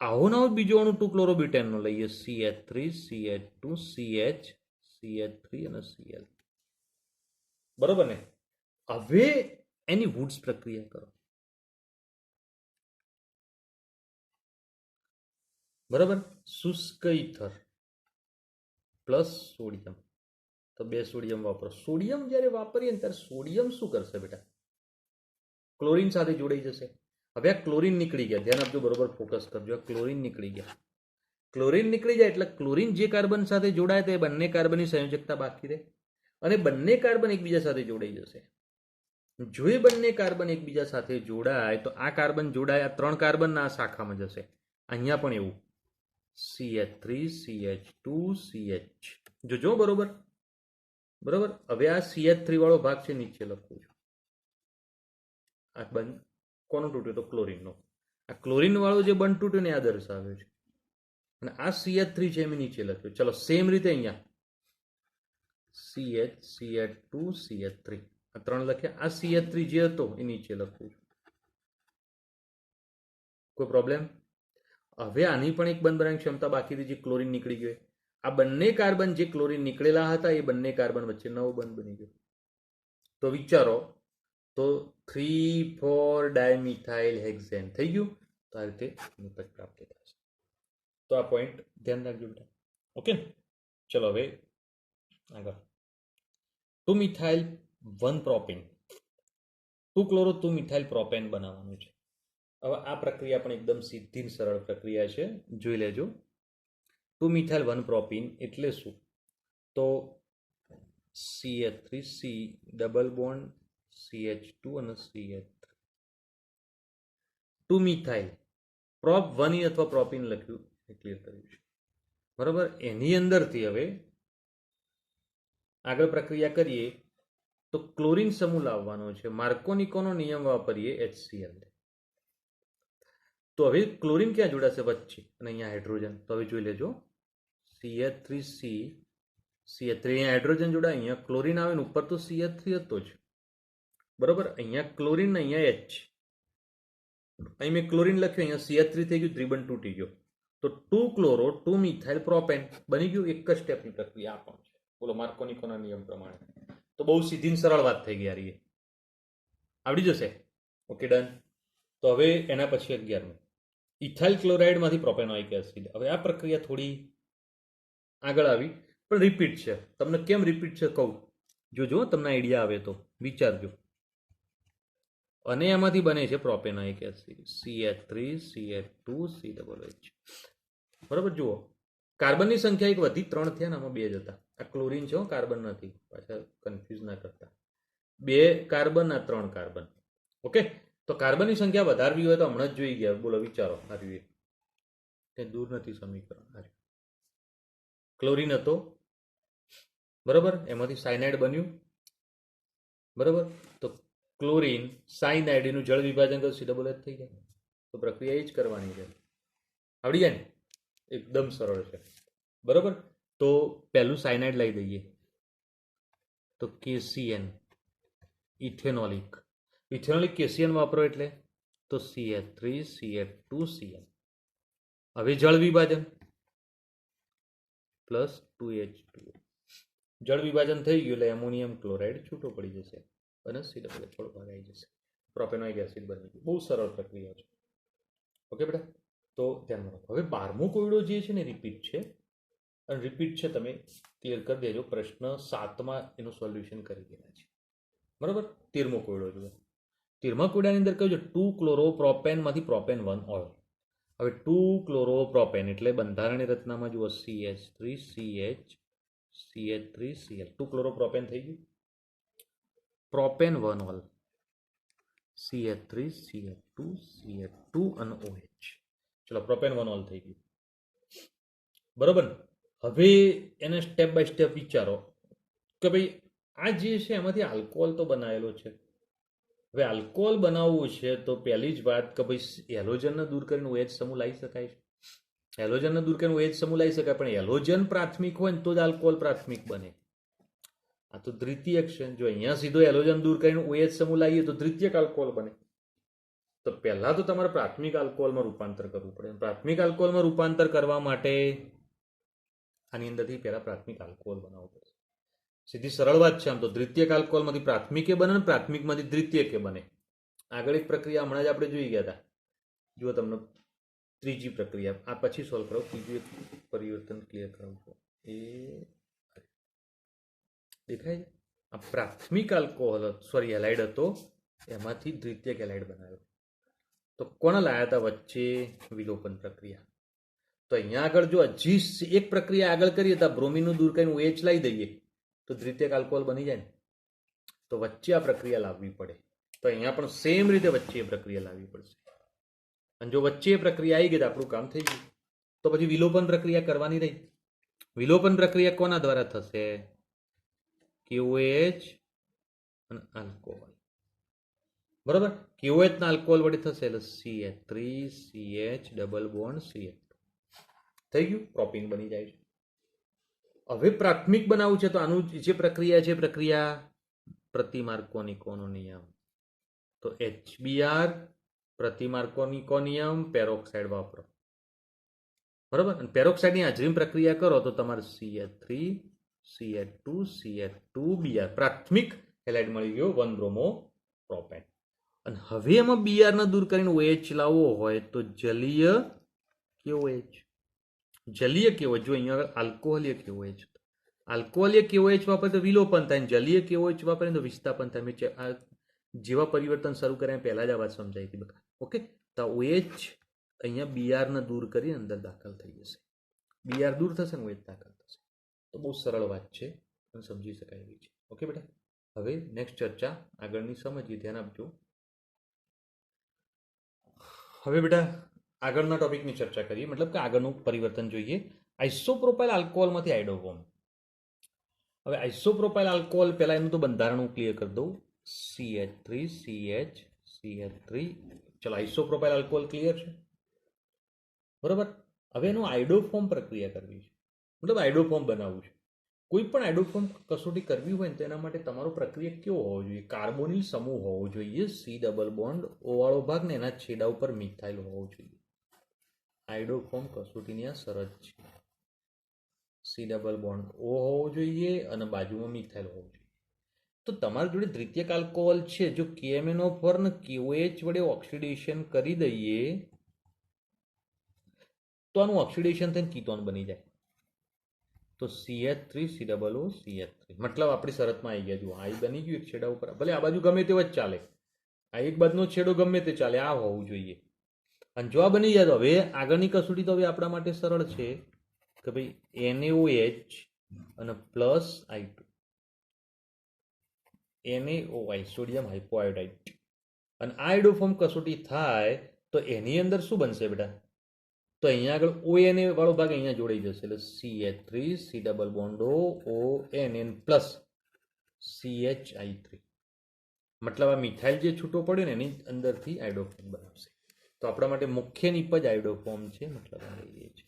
Speaker 1: આવો નવો બીજો અણુ 2-ક્લોરોબ્યુટેનનો લઈએ, CH3CH2CH3 અને Cl, બરોબર ને? હવે એની વુડ્સ પ્રક્રિયા કરો, બરાબર. શુષ્ક ઇથર પ્લસ સોડિયમ, તો 2 સોડિયમ વાપરો. સોડિયમ જ્યારે વાપરીએ ને ત્યારે સોડિયમ શું કરશે બેટા? ક્લોરીન સાથે જોડાઈ જશે. હવે આ ક્લોરીન નીકળી ગયા, ધ્યાન આપજો, બરોબર ફોકસ કરજો. આ ક્લોરીન નીકળી ગયા. ક્લોરીન નીકળી જાય એટલે ક્લોરીન જે કાર્બન સાથે જોડાય તે બંને કાર્બનની સંયોજકતા બાકી રહે, અને બંને કાર્બન એકબીજા સાથે જોડાઈ જશે. જો એ બંને કાર્બન એકબીજા સાથે જોડાય તો આ કાર્બન જોડાય, આ 3 કાર્બન આ શાખામાં જશે. અહીંયા પણ એવું, CH3CH2CH. જોજો બરોબર, બરોબર. હવે આ CH3 વાળો ભાગ છે, નીચે લખું છું. આ બંધ કોનો તૂટ્યો? તો ક્લોરીનનો. આ ક્લોરીન વાળો જે બંધ તૂટ્યો ને આ દર્શાવ્યો છે, અને આ CH3 છે એમ નીચે લખ્યું. ચલો સેમ રીતે અહીંયા CH2CH3 આ 3 લખ્યા. આ CH3 જે હતો એ નીચે લખું છું. કોઈ પ્રોબ્લેમ? હવે આની પણ એક બંધ બનાવવાની ક્ષમતા બાકી હતી, જે ક્લોરીન નીકળી ગયો. આ બંને કાર્બન જે ક્લોરીન નીકળેલા હતા એ બંને કાર્બન વચ્ચે નવો બંધ બની ગયો. તો વિચારો, તો 3,4 ડાયમિથાઇલ હેક્ઝેન થઈ ગયું. તો આ રીતે નિપજ પ્રાપ્ત થશે. તો આ પોઈન્ટ ધ્યાન રાખજો બેટા. ઓકે, ચલો હવે આગળ. 2 methyl 1 propane, 2 chloro 2 methyl propane બનાવવાનું છે. હવે આ પ્રક્રિયા પણ એકદમ સીધી સરળ પ્રક્રિયા છે, જોઈ લેજો. 2 મિથાઇલ 1 પ્રોપીન એટલે શું? તો CH3C ડબલ બોન્ડ CH2 અને CH3. 2 મિથાઇલ પ્રોપ 1 અથવા પ્રોપીન લખ્યું એ ક્લિયર કર્યું છે, બરાબર. એની અંદરથી હવે આગળ પ્રક્રિયા કરીએ તો ક્લોરીન સમૂહ લાવવાનો છે. માર્કોનિકોનો નિયમ વાપરીએ HCl. તો હવે ક્લોરીન ક્યાં જોડાશે? વચ્ચે, અને અહીંયા હાઇડ્રોજન. તો હવે જોઈ લેજો, CH3C CH3, અહીંયા હાઇડ્રોજન જોડાય, અહીંયા ક્લોરીન આવે ને ઉપર તો CH3 હતો જ, બરાબર. અહીંયા ક્લોરીન ને અહીંયા H, અહીં મેં ક્લોરીન લખ્યું, અહીંયા CH3 થઈ ગયું, ત્રિબંધ તૂટી ગયો. તો 2 ક્લોરો 2 મિથાઇલ પ્રોપેન બની ગયું. એક જ સ્ટેપની પ્રક્રિયા આ પણ છે, બોલો, માર્કોનિકોના નિયમ પ્રમાણે. તો બહુ સીધી સરળ વાત થઈ ગઈ યાર, એ આવડી જશે. Okay, done. તો હવે એના પછી 11મું, ઇથાઇલ ક્લોરાઇડમાંથી પ્રોપેનોઇક એસિડ. હવે આ પ્રક્રિયા થોડી આગળ આવી, પણ રિપીટ છે. તમને કેમ રિપીટ છે કહું, જોજો, તમને આઈડિયા આવે તો વિચારજો. અને એમાંથી બને છે propanoic acid, CH3 CH2 COOH. બરાબર. જુઓ, કાર્બનની સંખ્યા એક વધી, 3 થયા ને, આમાં 2 જ હતા. આ ક્લોરીન છે, કાર્બન નથી, પાછા કન્ફ્યુઝ ના કરતા. 2 કાર્બન, આ 3 કાર્બન. ઓકે, તો કાર્બનની સંખ્યા વધારવી હોય તો હમણાં જ જોઈ ગયા. બોલો, વિચારો. આ રહ્યું, તે દૂર નથી સમીકરણ. ક્લોરીન હતો, બરાબર, એમાંથી સાયનાઇડ બન્યું, બરાબર. તો ક્લોરીન સાયનાઇડ, એનું જળ વિભાજન કરવું, COOH થઈ જાય. તો પ્રક્રિયા એ જ કરવાની છે. આવડી જાય ને? એકદમ સરળ છે, બરાબર. તો પહેલું સાયનાઇડ લઈ દઈએ, તો KCN, ઇથેનોલિક. ઇથેનોલિક KCN વાપરો એટલે તો CH3 CH2 Cl. હવે જળ વિભાજન પ્લસ 2H2. જળ વિભાજન થઈ ગયું એટલે એમોનિયમ ક્લોરાઇડ છૂટો પડી જશે અને COOH થોડો ભાગ આવી જશે. પ્રોપેનોઇક એસિડ બની ગયું. બહુ સરળ પ્રક્રિયા છે. ઓકે બેટા, તો ધ્યાન રાખો. હવે 12મો કોયડો જે છે ને, રિપીટ છે. અને રિપીટ છે, તમે ક્લિયર કરી દેજો. પ્રશ્ન 7માં એનું સોલ્યુશન કરી દેવા છે, બરાબર. 13મો કોયડો જુઓ. 13મા કોયડાની અંદર કહ્યું છે 2 ક્લોરો પ્રોપેનમાંથી પ્રોપેન 1 ઓઇલ. હવે 2 ક્લોરો પ્રોપેન એટલે બંધારણની રચનામાં જુઓ, CH3CH CH3Cl. 2 ક્લોરો પ્રોપેન થઈ ગયું. પ્રોપેન 1 ઓઇલ, CH3CH2 CH2 અને OH. ચલો, પ્રોપેન 1 ઓઇલ થઈ ગયું, બરાબર. હવે એને સ્ટેપ બાય સ્ટેપ વિચારો કે ભાઈ આ જે છે એમાંથી આલ્કોહોલ તો બનાવેલો છે. હવે આલ્કોહોલ બનાવવું છે તો પહેલી જ વાત કે ભાઈ હેલોજનને દૂર કરીને OH સમૂહ લાવી શકાય છે. હેલોજનને દૂર કરીને OH સમૂહ લાવી શકાય, પણ હેલોજન પ્રાથમિક હોય ને તો જ આલ્કોહોલ પ્રાથમિક બને. આ તો દ્વિતીયક છે. જો અહીંયા સીધો હેલોજન દૂર કરીને OH સમૂહ લાવીએ તો દ્વિતીયક આલ્કોહોલ બને. તો પહેલા તો તમારે પ્રાથમિક આલ્કોહોલમાં રૂપાંતર કરવું પડે. પ્રાથમિક આલ્કોહોલમાં રૂપાંતર કરવા માટે આની અંદરથી પહેલા પ્રાથમિક આલ્કોહોલ બનાવવો પડે. સીધી સરળ વાત છે. આમ તો દ્વિતીયક આલ્કોહોલમાંથી પ્રાથમિકે બને ને પ્રાથમિકમાંથી દ્વિતીયકે બને. આગળ એક પ્રક્રિયા હમણાં જ આપણે જોઈ ગયા હતા. જુઓ, તમને ત્રીજી પ્રક્રિયા આ પછી સોલ્વ કરો. ત્રીજું એક પરિવર્તન ક્લિયર કરાવું છું. એ દેખાય છે? આ પ્રાથમિક આલ્કોહોલ હેલાઇડ હતો, એમાંથી દ્વિતીયક હેલાઇડ બનાવ્યો. તો કોને લાયા હતા વચ્ચે? વિલોપન પ્રક્રિયા. તો અહીંયા આગળ જો હજી એક પ્રક્રિયા આગળ કરીએ તો બ્રોમિનનું દૂર કરીને OH લાવી દઈએ તો દ્વિતીયક આલ્કોહોલ બની જાય ને. તો વચ્ચે આ પ્રક્રિયા લાવવી પડે. તો અહીંયા પણ સેમ રીતે વચ્ચે એ પ્રક્રિયા લાવવી પડશે. અને જો વચ્ચે એ પ્રક્રિયા આવી ગઈ તો આપણું કામ થઈ ગયું. તો પછી વિલોપન પ્રક્રિયા કરવાની રહી. વિલોપન પ્રક્રિયા કોના દ્વારા થશે? KOH અને આલ્કોહોલ, બરાબર. KOH ના આલ્કોહોલ વડે થશે એટલે CH3CH ડબલ બોન્ડ CH2 થઈ ગયું. પ્રોપીન બની જાય છે. હવે પ્રાથમિક બનાવવું છે તો આનું જે પ્રક્રિયા છે, પ્રક્રિયા પ્રતિ માર્કોનિકોનો નિયમ. તો HBr પ્રતિમાર્કોનિકો નિયમ, પેરોક્સાઇડ વાપરો. બરાબર. અને પેરોક્સાઇડની હાજરીમાં પ્રક્રિયા કરો તો તમારે CH3 CH2 CH2 Br પ્રાથમિક હેલાઇડ મળી ગયો 1 બ્રોમો પ્રોપેન. અને હવે એમાં Br ને દૂર કરીને OH લાવવો હોય તો જલીય KOH. જલીય KOH, જો અહીંયા આલ્કોહોલિય KOH, આલ્કોહોલિય KOH વાપરે તો વિલોપન થાય, જલીય KOH વાપરે તો વિસ્થાપન થાય. આ જેવા પરિવર્તન શરૂ કર્યા પહેલા જ આ વાત સમજાઈ હતી બકા. ઓકે, તો OH અહીંયા Br ને દૂર કરી અંદર દાખલ થઈ જશે. Br દૂર થશે ને OH દાખલ થશે. તો બહુ સરળ વાત છે અને સમજી શકાય એવી છે. ઓકે બેટા, હવે નેક્સ્ટ ચર્ચા આગળની સમજીએ, ધ્યાન આપજો. હવે બેટા આગળના ટોપિકની ચર્ચા કરીએ, મતલબ કે આગળનું પરિવર્તન જોઈએ. આઇસોપ્રોપાઇલ આલ્કોહોલમાંથી આઇડોફોર્મ. હવે આઇસોપ્રોપાઇલ આલ્કોહોલ પહેલા એનું તો બંધારણ હું ક્લિયર કરી દઉં. CH3 ચલો, આઇસોપ્રોપાઇલ આલ્કોહોલ ક્લિયર છે. બરાબર. હવે એનું આઇડોફોર્મ પ્રક્રિયા કરવી છે, મતલબ આઇડોફોર્મ બનાવવું છે. કોઈ પણ આઇડોફોર્મ કસોટી કરવી હોય ને તો એના માટે તમારો પ્રક્રિયા કેવો હોવો જોઈએ? કાર્બોનિલ સમૂહ હોવો જોઈએ, C ડબલ બોન્ડ O વાળો ભાગ ને એના છેડા ઉપર મિથાઇલ હોવો જોઈએ. આઇડોફોર્મ કસોટીની આ શરત છે. C ડબલ બોન્ડ O હોવો જોઈએ અને બાજુમાં મિથાઇલ હોવો જોઈએ. તો તમારી જોડે દ્વિતીયક આલ્કોહોલ છે, જો KMnO4 ને KOH વડે ઓક્સિડેશન કરી દઈએ તો આનું ઓક્સિડેશન થઈને કીટોન બની જાય. તો CH3 COO CH3, મતલબ આપણી શરતમાં આવી ગયા. જો આ બની ગયું એક છેડા ઉપર, ભલે આ બાજુ ગમે તેવો જ ચાલે, આ એક બાજુનો છેડો ગમે તે ચાલે, આ હોવું જોઈએ. અને જો આ બની જાય તો હવે આગળની કસોટી તો હવે આપણા માટે સરળ છે કે ભાઈ NaOH અને પ્લસ I2, NaOI સોડિયમ હાઇપોઆયોડાઇડ. અને આઇડોફોર્મ કસોટી થાય તો એની અંદર શું બનશે બેટા? તો અહીંયા આગળ ONA વાળો ભાગ અહીંયા જોડાઈ જશે, એટલે CH3 C double bond ONN plus CHI3. મતલબ આ મિથાઇલ જે છૂટો પડ્યો ને એની અંદરથી આઇડોફોર્મ બનાવશે. તો આપણા માટે મુખ્ય નિપજ આઇડોફોર્મ છે, મતલબ એ છે.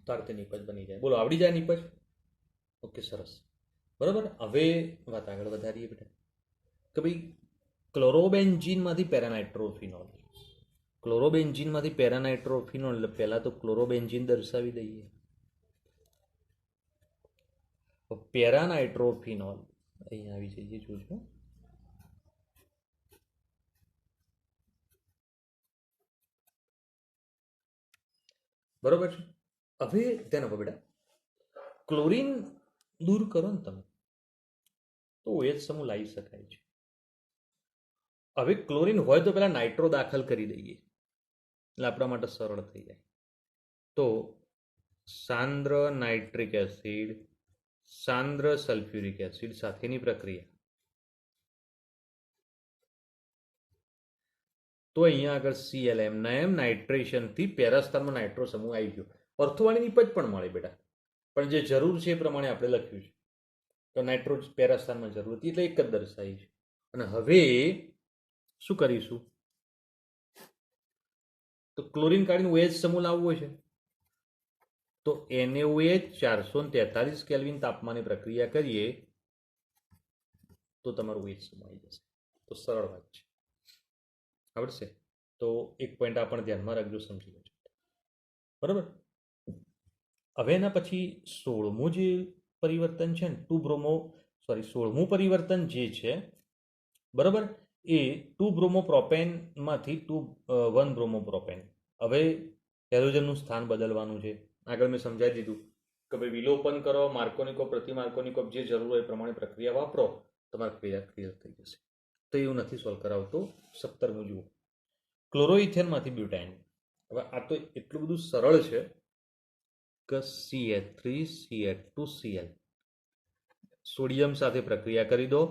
Speaker 1: તો આ રીતે નિપજ બની જાય. બોલો, આવડી જાય નિપજ? ઓકે, સરસ. બરાબર. હવે વાત આગળ વધારીએ બેટા કે ભાઈ ક્લોરોબેન્ઝીનમાંથી પેરાનાઇટ્રોફિનોલ. ક્લોરોબેન્ઝીનમાંથી પેરાનાઇટ્રોફિનોલ, એટલે પહેલાં તો ક્લોરોબેન્ઝીન દર્શાવી દઈએ. પેરાનાઇટ્રોફિનોલ અહીંયા આવી જઈએ, જોજો. બરોબર છે. હવે ધ્યાન આપો બેટા, ક્લોરીન દૂર કરો ને તમે તો OH સમૂહ લાવી શકાય છે. હવે ક્લોરીન હોય તો પહેલા નાઇટ્રો દાખલ કરી દઈએ એટલે આપણા માટે સરળ થઈ જાય. તો સાંદ્ર નાઇટ્રિક એસિડ, સાંદ્ર સલ્ફ્યુરિક એસિડ સાથેની પ્રક્રિયા. તો અહીંયા આગળ ClM નાઇટ્રેશનથી પેરાસ્થાનમાં નાઇટ્રો સમૂહ આવી ગયો. અર્થવાળી નિપજ પણ મળે બેટા, પણ જે જરૂર છે એ પ્રમાણે આપણે લખ્યું છે. તો નાઇટ્રો પેરાસ્થાનમાં જરૂર હતી એટલે એક જ દર્શાવી છે. અને હવે શું કરીશું? તો ક્લોરીન કાઢીને OH સમૂહ લાવવો છે તો NaOH 443 કેલ્વિન તાપમાને પ્રક્રિયા કરીએ તો તમારું OH સમૂહ આવી જશે. તો સરળ વાત છે, આવડશે. તો એક પોઈન્ટ આ પણ ધ્યાનમાં રાખજો, સમજી લેજો. બરાબર. હવે એના પછી 16મું જે પરિવર્તન છે ને 16મું પરિવર્તન જે છે, બરાબર, એ 2 બ્રોમોપ્રોપેનમાંથી 1 બ્રોમોપ્રોપેન. હવે હેલોજનનું સ્થાન બદલવાનું છે. આગળ મેં સમજાવી દીધું કે ભાઈ વિલોપન કરો, માર્કોનિકો પ્રતિમાર્કોનિકો જે જરૂર હોય એ પ્રમાણે પ્રક્રિયા વાપરો, તમારી ક્રિયા ક્લિયર થઈ જશે. તો એવું નથી સોલ્વ કરાવતો. 17મું જુઓ, ક્લોરોઇથેનમાંથી બ્યુટાઇન. હવે આ તો એટલું બધું સરળ છે કે CH3 CH2 Cl સોડિયમ સાથે પ્રક્રિયા કરી દો,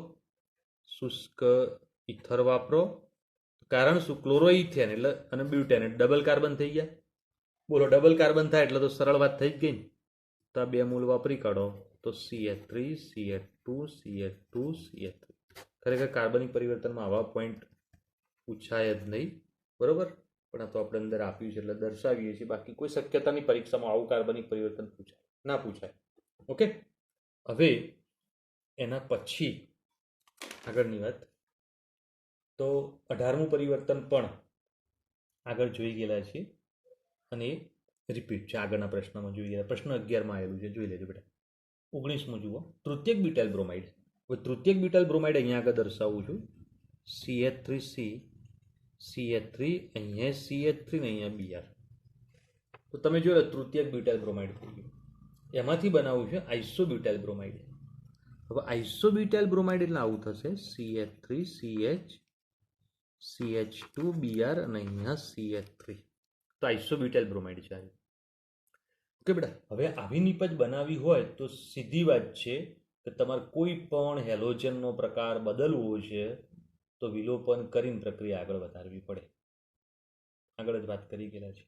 Speaker 1: શુષ્ક ઇથર વાપરો. કારણ શું? ક્લોરોઇથેન એટલે અને બ્યુટેન એટલે ડબલ કાર્બન થઈ ગયા. બોલો, ડબલ કાર્બન થાય એટલે તો સરળ વાત થઈ જ ગઈ ને. તો આ બે મૂળ વાપરી કાઢો તો CH3 CH2 CH2 CH3. ખરેખર કાર્બનિક પરિવર્તનમાં આવા પોઈન્ટ પૂછાય જ નહીં, બરોબર, પણ આ તો આપણે અંદર આપ્યું છે એટલે દર્શાવીએ છીએ. બાકી કોઈ શક્યતાની પરીક્ષામાં આવું કાર્બનિક પરિવર્તન પૂછાય ના પૂછાય. ઓકે. હવે એના પછી આગળની વાત તો 18મું પરિવર્તન પણ આગળ જોઈ ગયેલા છીએ અને એ રિપીટ છે, આગળના પ્રશ્નમાં જોઈ ગયા. પ્રશ્ન 11માં આવેલું છે, જોઈ લેજો બેટા. 19મું જુઓ, તૃતીયક બ્યુટાઇલ બ્રોમાઇડ. હવે તૃતીયક બ્યુટાઇલ બ્રોમાઇડ અહીંયા આગળ દર્શાવું છું. CH3C, CH3, અહીંયા CH3 ને અહીંયા Br. તો તમે જોયો તૃતીયક બ્યુટાઇલ બ્રોમાઇડ થઈ ગયું. એમાંથી બનાવવું છે આઇસોબ્યુટાઇલ બ્રોમાઇડ. હવે આઇસોબ્યુટાઇલ બ્રોમાઇડ એટલે આવું થશે, CH3CH, CH2 Br અને અહીંયા CH3. તો આઇસોબ્યુટાઇલ બ્રોમાઇડ છે. ઓકે બેટા. હવે આવી નિપજ બનાવવી હોય તો સીધી વાત છે કે તમારે કોઈ પણ હેલોજનનો પ્રકાર બદલવો છે તો વિલોપન કરીને પ્રક્રિયા આગળ વધારવી પડે. આગળ જ વાત કરી ગયેલા છે,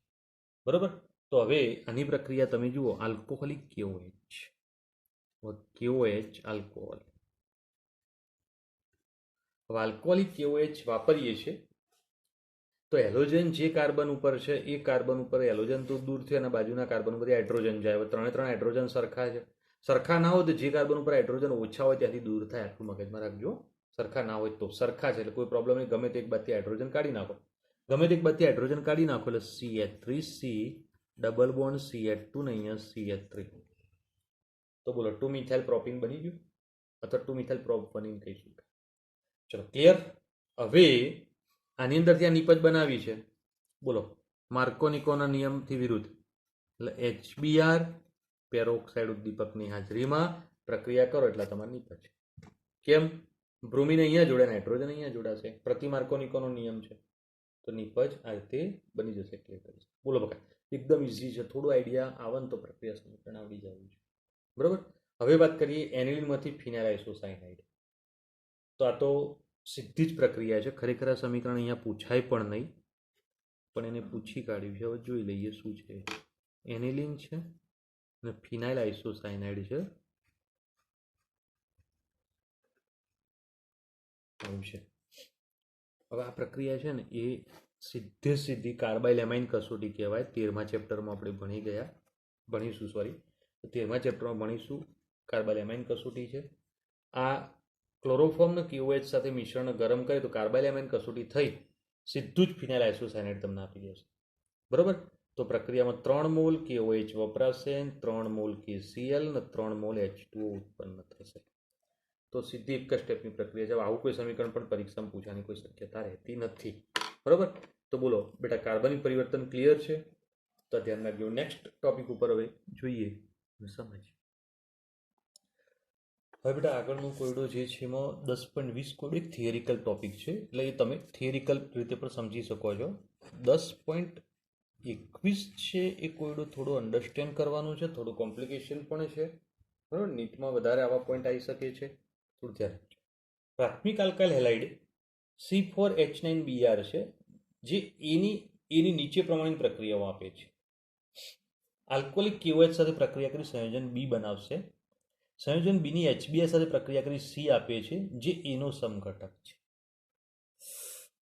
Speaker 1: બરોબર. તો હવે આની પ્રક્રિયા તમે જુઓ, આલ્કોહોલિક KOH, KOH આલ્કોહોલ. હવે આલ્કોહોલિક KOH વાપરીએ છીએ તો હેલોજન જે કાર્બન ઉપર છે એ કાર્બન ઉપર હેલોજન તો દૂર થયો અને બાજુના કાર્બન ઉપર હાઇડ્રોજન જાય. હવે ત્રણે હાઇડ્રોજન સરખા છે. સરખા ના હોય તો જે કાર્બન ઉપર હાઇડ્રોજન ઓછા હોય ત્યાંથી દૂર થાય. આટલું મગજમાં રાખજો. સરખા ના હોય તો સરખા છે એટલે કોઈ પ્રોબ્લેમ નહીં. ગમે તે એક બાદથી હાઇડ્રોજન કાઢી નાખો, ગમે તે એક બાદથી હાઇડ્રોજન કાઢી નાખો એટલે CH3C ડબલ બોન્ડ CH2 ને અહીંયા CH3. તો બોલો 2 મિથાઇલ પ્રોપિન બની ગયું અથવા 2 મિથાઇલ પ્રોપેનિન કહીશું. ચલો ક્લિયર. હવે આની અંદરથી આ નિપજ બનાવી છે. બોલો માર્કોનિકોના નિયમથી વિરુદ્ધ એટલે HBr પેરોક્સાઇડ ઉદ્દીપકની હાજરીમાં પ્રક્રિયા કરો એટલે તમારી નિપજ. કેમ? બ્રોમિન અહીંયા જોડે, નાઇટ્રોજન અહીંયા જોડાશે. પ્રતિ માર્કોનિકોનો નિયમ છે તો નિપજ આ રીતે બની જશે. ક્લિયર કરીશ. બોલો બકા, એકદમ ઇઝી છે. થોડું આઈડિયા આવે ને તો પ્રક્રિયા સમીકરણ આવડી જવું છે, બરોબર. હવે વાત કરીએ એનિલિનમાંથી ફિનાઇલ આઇસોસાયનાઇડ. તો આ તો સીધી જ પ્રક્રિયા છે. ખરેખર આ સમીકરણ અહીંયા પૂછાય પણ નહીં, પણ એને પૂછી કાઢ્યું છે. હવે જોઈ લઈએ શું છે. એનિલિન છે અને ફિનાઇલ આઇસોસાયનાઇડ છે. આવું છે. હવે આ પ્રક્રિયા છે ને એ સીધી કાર્બાઇલ એમાઇન કસોટી કહેવાય. 13મા ચેપ્ટરમાં આપણે ભણીશું 13મા ચેપ્ટરમાં ભણીશું. કાર્બાઇલ એમાઇન કસોટી છે. આ ક્લોરોફોર્મ KOH સાથે મિશ્રણ ગરમ કરે તો કાર્બાઇલ એમાઇન કસોટી થઈ સીધું જ ફિનાઇલ આઇસોસાયનાઇડ તમને આપી દેશે, બરોબર. તો પ્રક્રિયામાં 3 મોલ KOH વપરાશે, 3 મોલ KCl અને 3 મોલ H2O ઉત્પન્ન થશે. તો સીધી એક જ સ્ટેપની પ્રક્રિયા છે. આવું કોઈ સમીકરણ પણ પરીક્ષામાં પૂછવાની કોઈ શક્યતા રહેતી નથી, બરોબર. તો બોલો બેટા, કાર્બનિક પરિવર્તન ક્લિયર છે? તો ધ્યાન રાખજો. નેક્સ્ટ ટોપિક ઉપર હવે જોઈએ, સમજીએ. હવે બેટા આગળનો કોયડો જે છે એમાં 10.20 કોયડો એક થિયરિકલ ટોપિક છે, એટલે એ તમે થિયરિકલ રીતે પણ સમજી શકો છો. 10.21 છે એ કોયડો થોડો અન્ડરસ્ટેન્ડ કરવાનો છે, થોડું કોમ્પ્લિકેશન પણ છે, બરાબર. નીટમાં વધારે આવા પોઈન્ટ આવી શકે છે, થોડું ધ્યાન રાખજો. પ્રાથમિક આલ્કાઇલ હેલાઇડ C4H9Br છે, જે એની નીચે પ્રમાણેની પ્રક્રિયાઓ આપે છે. આલ્કોહોલિક KOH સાથે પ્રક્રિયા કરી સંયોજન B બનાવશે. સંયોજન B ની HBr સાથે પ્રક્રિયા કરી C આપે છે, જે એનો સમઘટક છે.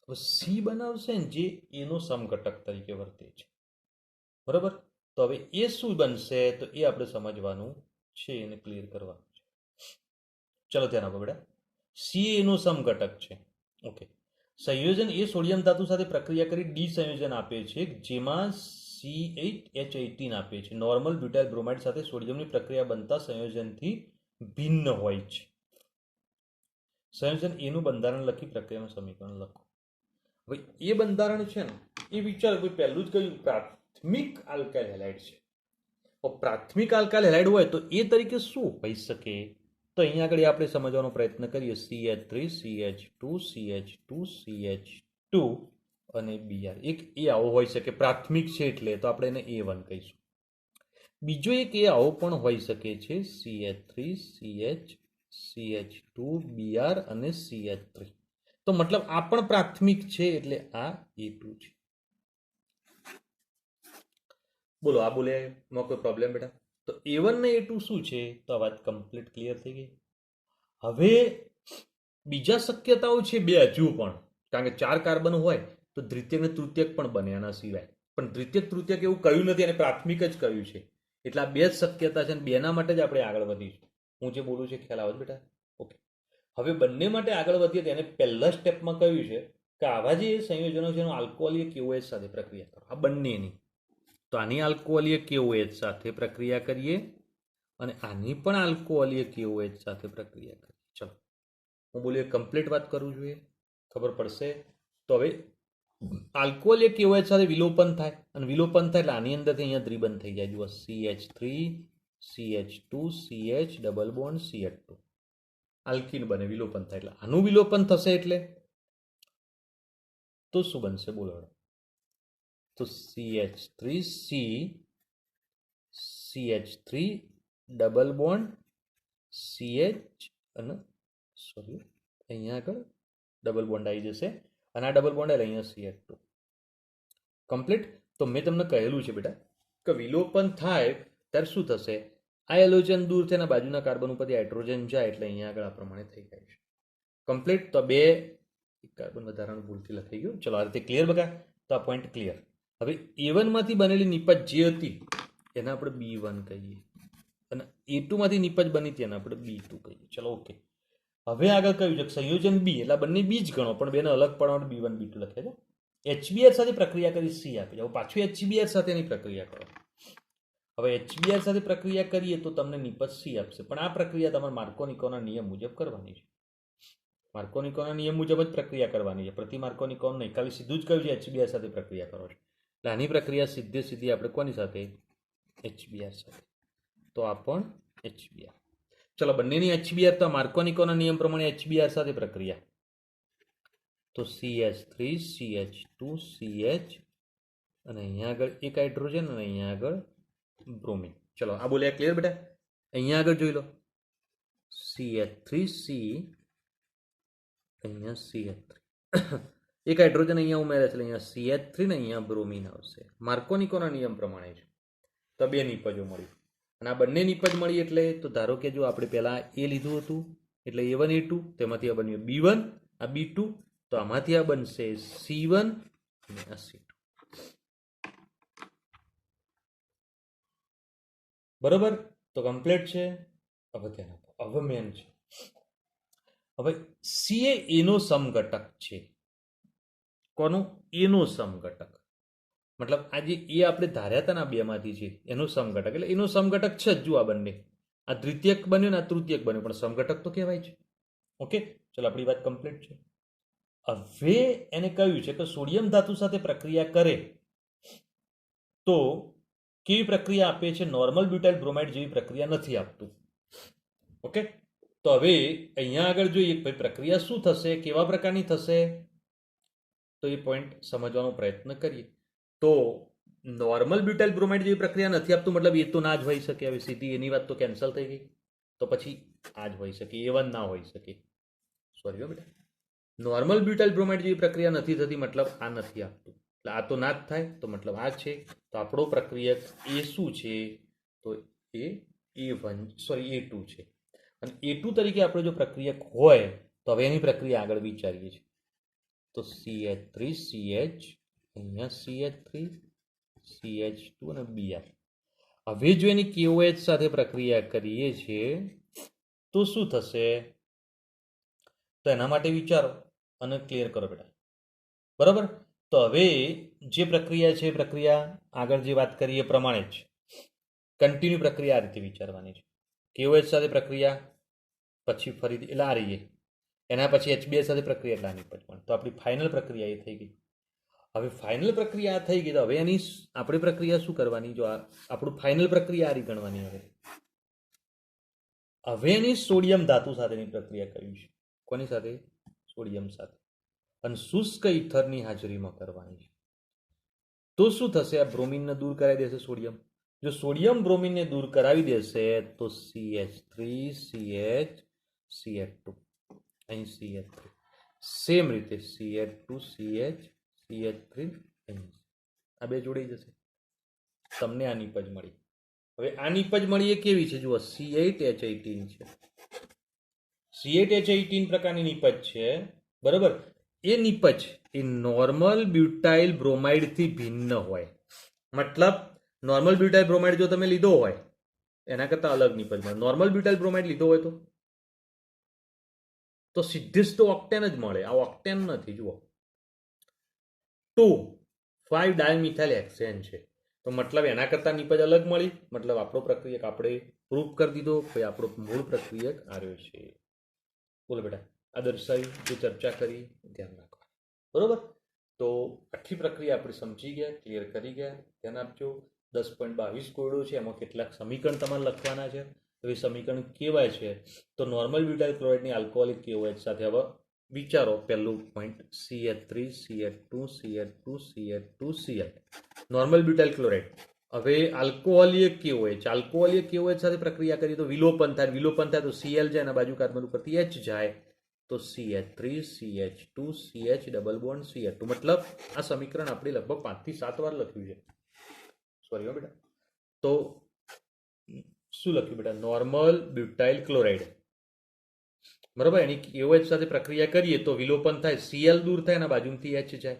Speaker 1: તો C બનાવશે ને જે એનો સમઘટક તરીકે વર્તે છે, બરાબર. તો હવે એ શું બનશે તો એ આપણે સમજવાનું છે, એને ક્લિયર કરવાનું છે. ચલો ધ્યાન આપો બેટા. C એનો સમઘટક છે. ઓકે. સંયોજન એ સોડિયમ ધાતુ સાથે પ્રક્રિયા કરી D સંયોજન આપે છે, જેમાં C8H18 આપે છે. નોર્મલ બ્યુટાઇલ બ્રોમાઇડ સાથે સોડિયમની પ્રક્રિયા બનતા સંયોજનથી ભિન્ન હોય છે. સંયોજન એનું બંધારણ લખી પ્રક્રિયાનું સમીકરણ લખો. હવે એ બંધારણ છે ને એ વિચાર કોઈ પહેલું જ કહ્યું પ્રાથમિક આલ્કાઇલ હેલાઇડ છે. પ્રાથમિક આલ્કાઇલ હેલાઇડ હોય તો એ તરીકે શું હોઈ શકે? તો અહીંયા આગળ આપણે સમજવાનો પ્રયત્ન કરીએ. CH3 CH2 CH2 CH2 અને Br. એક એ આવો હોઈ શકે, પ્રાથમિક છે એટલે, તો આપણે એને A1 કહીશું. બીજો એક એ આવો પણ હોઈ શકે છે, CH3 CH CH2 Br અને CH3. તો મતલબ આ પણ પ્રાથમિક છે એટલે આ A2 છે. બોલો આ બોલે માં કોઈ પ્રોબ્લેમ બેટા? તો A1 ને A2 શું છે? તો આ વાત કમ્પ્લીટ ક્લિયર થઈ ગઈ. હવે બીજા શક્યતાઓ છે બે હજુ પણ, કારણ કે 4 કાર્બન હોય તો દ્વિતીયક અને તૃતીયક પણ બને આના સિવાય, પણ દ્વિતીયક તૃતીયક એવું કહ્યું નથી અને પ્રાથમિક જ કહ્યું છે. એટલે આ બે જ શક્યતા છે અને બેના માટે જ આપણે આગળ વધીશું. હું જે બોલું છું ખ્યાલ આવે બેટા? ઓકે. હવે બંને માટે આગળ વધીએ તેને પહેલા સ્ટેપમાં કહ્યું છે કે આવા જે સંયોજનો છે એનું આલ્કોહોલીય KOH સાથે પ્રક્રિયા કરો, આ બંનેની. તો આની આલ્કોહોલીય KOH સાથે પ્રક્રિયા કરીએ અને આની પણ આલ્કોહોલીય KOH સાથે પ્રક્રિયા કરીએ. ચલો હું બોલીએ કમ્પ્લીટ વાત કરવું જોઈએ, ખબર પડશે. તો હવે આલ્કોહોલીય KOH સાથે વિલોપન થાય અને વિલોપન થાય એટલે આની અંદરથી અહીંયા દ્વિબંધ થઈ જાય. જુઓ CH3 CH2 CH double bond CH2 alkene બને વિલોપન થાય એટલે આનું વિલોપન થશે એટલે તો શું બનશે બોલો? તો CH3C CH3 double bond CH અને સોરી અહીંયા આગળ ડબલ બોન્ડ આવી જશે અને આ ડબલ બોન્ડ એટલે અહીંયા CH2 કમ્પ્લીટ. તો મેં તમને કહેલું છે બેટા કે વિલોપન થાય ત્યારે શું થશે? આ હેલોજન દૂર થઈને બાજુના કાર્બન ઉપરથી હાઇડ્રોજન જાય એટલે અહીંયા આગળ આ પ્રમાણે થઈ જાય છે. કમ્પ્લીટ. તો બે કાર્બન વધારાનું ભૂલથી લખાઈ ગયું. ચલો આ રીતે ક્લિયર બકા? તો આ પોઈન્ટ ક્લિયર. હવે A1 માંથી બનેલી નિપજ જે હતી એને આપણે B1 કહીએ અને A2 માંથી નિપજ બની હતી એને આપણે B2 કહીએ. ચલો ઓકે. હવે આગળ કહ્યું છે સંયોજન B એટલે બંને B જ ગણો પણ બેને અલગ પાડવા માટે B1 B2 લખે છે. HBr સાથે પ્રક્રિયા કરી C આપી જાવ. પાછું HBr સાથેની પ્રક્રિયા કરો. હવે HBr સાથે પ્રક્રિયા કરીએ તો તમને નિપજ C આપશે પણ આ પ્રક્રિયા તમારે માર્કોનિકોના નિયમ મુજબ કરવાની છે. માર્કોનિકોના નિયમ મુજબ જ પ્રક્રિયા કરવાની છે. પ્રતિ માર્કોનિકોન નહીં, ખાલી સીધું જ કહ્યું છે HBr સાથે પ્રક્રિયા કરો છો એટલે આની પ્રક્રિયા સીધી આપણે કોની સાથે? HBr સાથે. તો આ પણ HBr. ચલો બંનેની HBr તો માર્કોનિકોના નિયમ પ્રમાણે HBr સાથે પ્રક્રિયા. તો CH3 CH2 CH અને અહીંયા આગળ એક હાઇડ્રોજન અને અહીંયા આગળ બ્રોમિન. ચલો આ બોલ્યા ક્લિયર બેટા? અહીંયા આગળ જોઈ લો CH3C અહીંયા CH3 એક હાઇડ્રોજન અહીંયા ઉમેરે છે અહીંયા CH3 ને અહીંયા બ્રોમિન આવશે. માર્કોનિકોના નિયમ પ્રમાણે છે. તો બે નિપજો મળી અને આ બંને નિપજ મળી એટલે તો ધારો કે જો આપણે પહેલા A લીધું હતું એટલે A1 A2 તેમાંથી આ બન્યું B1 આ B2 તો આમાંથી આ બનશે C1 અને આ C2. બરોબર? તો કમ્પ્લીટ છે. હવે ધ્યાન આપો, હવે મેન છે. હવે C એ એનો સમઘટક છે. કોનું? એનો સમઘટક. મતલબ આ જે એ આપણે ધાર્યા હતા ને બેમાંથી છે એનો સમઘટક એટલે એનો સમઘટક છે જ. જો આ બંને આ દ્વિતીયક બન્યો ને આ તૃતીયક બન્યો પણ સમઘટક તો કહેવાય છે. ઓકે ચલો આપણી વાત કમ્પ્લીટ છે. હવે એને કહ્યું છે કે સોડિયમ ધાતુ સાથે પ્રક્રિયા કરે તો કેવી પ્રક્રિયા આપે છે? નોર્મલ બ્યુટાઇલ બ્રોમાઇડ જેવી પ્રક્રિયા નથી આપતું. ઓકે તો હવે અહીંયા આગળ જોઈએ ભાઈ પ્રક્રિયા શું થશે, કેવા પ્રકારની થશે તો એ પોઈન્ટ સમજવાનો પ્રયત્ન કરીએ. તો નોર્મલ બ્યુટાઇલ બ્રોમાઇડ જેવી પ્રક્રિયા નથી આપતું મતલબ એ તો ના જ હોઈ શકે. હવે સીધી એની વાત તો કેન્સલ થઈ ગઈ. તો પછી આ જ હોઈ શકે, A1 ના હોઈ શકે. સોરી બેટા, નોર્મલ બ્યુટાઇલ બ્રોમાઇડ જેવી પ્રક્રિયા નથી થતી મતલબ આ નથી આપતું એટલે આ તો ના જ થાય તો મતલબ આ છે. તો આપણો પ્રક્રિયક એ શું છે? તો એ A1 સોરી A2 છે અને A2 તરીકે આપણે જો પ્રક્રિયક હોય તો હવે એની પ્રક્રિયા આગળ વિચારીએ છીએ. તો CH3 CH અહીંયા CH3 CH2 અને Br. હવે જો એની KOH સાથે પ્રક્રિયા કરીએ છીએ તો શું થશે? તો એના માટે વિચારો અને ક્લિયર કરો બેટા. બરાબર? તો હવે જે પ્રક્રિયા છે પ્રક્રિયા આગળ જે વાત કરીએ પ્રમાણે જ કન્ટિન્યુ પ્રક્રિયા આ રીતે વિચારવાની છે. KOH સાથે પ્રક્રિયા પછી ફરીથી એટલે આ રહીએ એના પછી HBr સાથે પ્રક્રિયા એટલે આની પણ. તો આપણી ફાઇનલ પ્રક્રિયા એ થઈ ગઈ. હવે ફાઇનલ પ્રક્રિયા થઈ ગઈ તો હવે એની આપણી પ્રક્રિયા શું કરવાની? જો આપણું ફાઇનલ પ્રક્રિયા આ રીતે ગણવાની. હવે એની સોડિયમ ધાતુ સાથેની પ્રક્રિયા કરી છે. કોની સાથે? સોડિયમ સાથે. અને શુષ્ક ઇથરની હાજરીમાં કરવાની છે. તો શું થશે? આ બ્રોમિનને દૂર કરાવી દેશે સોડિયમ. જો સોડિયમ બ્રોમિનને દૂર કરાવી દેશે તો CH3 CH CH2 અહીં CH3 સેમ રીતે CH2 CH CH3 અહીં આ બે જોડાઈ જશે. તમને આ નિપજ મળી. હવે આ નિપજ મળી એ કેવી છે? જુઓ C8H18 છે. C8H18 પ્રકારની નિપજ છે. બરોબર? એ નિપજ એ નોર્મલ બ્યુટાઇલ બ્રોમાઇડ થી ભિન્ન હોય. મતલબ નોર્મલ બ્યુટાઇલ બ્રોમાઇડ જો તમે લીધો હોય એના કરતા અલગ નિપજ મળે. નોર્મલ બ્યુટાઇલ બ્રોમાઇડ લીધો હોય તો તો સીધે જ તો ઓક્ટેન જ મળે. આ ઓક્ટેન નથી. જુઓ, 2 5 ડાયમિથાઇલ હેક્સેન છે, તો મતલબ એના કરતાં નિપજ અલગ મળી. મતલબ આપણો પ્રક્રિયક આપણે પ્રૂફ કરી દીધો. ભાઈ આપણો મૂળ પ્રક્રિયક આવ્યો છે. બોલો બેટા, આ દર્શાવી જે ચર્ચા કરી ધ્યાન રાખવા. બરોબર. તો આખી પ્રક્રિયા આપણે સમજી ગયા, ક્લિયર કરી ગયા. ધ્યાન આપજો. 10.22 કોયડો છે, એમાં કેટલાક સમીકરણ તમારે લખવાના છે. તો એ સમીકરણ કેવાય છે? તો નોર્મલ બ્યુટાઇલ ક્લોરાઇડની આલ્કોહોલિક KOH સાથે હવે વિચારો. પહેલું point CH3 CH2 CH2 CH2 Cl normal butyl chloride. હવે આલ્કોહોલીય KOH, આલ્કોહોલીય KOH સાથે પ્રક્રિયા કરીએ તો વિલોપન થાય. વિલોપન થાય તો Cl જાય, એના બાજુ કાર્બન ઉપરથી H જાય, તો CH3 CH2 CH double bond CH2. મતલબ આ સમીકરણ આપણે લગભગ 5 થી 7 વાર લખ્યું છે. સોરી હો બેટા. તો શું લખ્યું બેટા? નોર્મલ બ્યુટાઇલ ક્લોરાઇડ, બરાબર, એની KOH સાથે પ્રક્રિયા કરીએ તો વિલોપન થાય, Cl દૂર થાય, એના બાજુથી H જાય,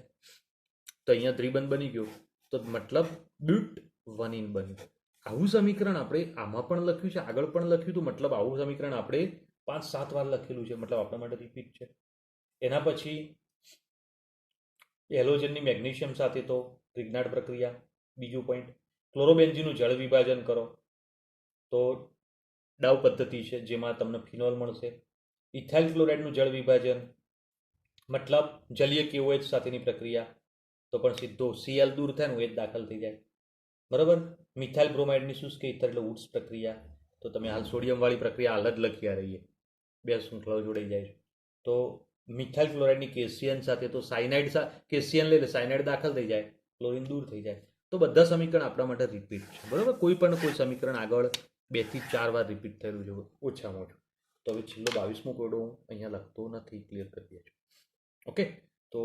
Speaker 1: તો અહીંયા ત્રિબંધ બની ગયો. તો મતલબ બ્યુટ 1 બન્યું. આવું સમીકરણ આપણે આમાં પણ લખ્યું છે, આગળ પણ લખ્યું હતું. મતલબ આવું સમીકરણ આપણે 5-7 વાર લખેલું છે. મતલબ આપણા માટે રિપીટ છે. એના પછી હેલોજનની મેગ્નેશિયમ સાથે તો ગ્રિગ્નાર્ડ પ્રક્રિયા. બીજું પોઈન્ટ, ક્લોરોબેન્ઝીનનું જળ વિભાજન કરો તો ડાઉ પદ્ધતિ છે, જેમાં તમને ફિનોલ મળશે. ઇથાઇલ ક્લોરાઇડનું જળ વિભાજન, મતલબ જલીય KOH સાથેની પ્રક્રિયા, તો પણ સીધો Cl દૂર થાય ને OH દાખલ થઈ જાય. બરાબર. મિથાઇલ બ્રોમાઇડની શુષ્ક ઇથર એટલે વુડ્સ પ્રક્રિયા. તો તમે હાલ સોડિયમવાળી પ્રક્રિયા હાલ જ લખ્યા રહીએ, બે શૃંખલાઓ જોડાઈ જાય છે. તો મિથાઇલ ક્લોરાઇડની કેસિયન સાથે તો સાયનાઇડ, કેસિયન લઈ લે, સાયનાઇડ દાખલ થઈ જાય, ક્લોરિન દૂર થઈ જાય. તો બધા સમીકરણ આપણા માટે રિપીટ છે. બરાબર. કોઈ સમીકરણ આગળ 2 થી 4 વાર રિપીટ થયેલું છે ઓછામાં ઓછું. તો હવે છેલ્લો 22મો કોયડો હું અહીંયા લખતો નથી, ક્લિયર કરી દઈએ છું. ઓકે. તો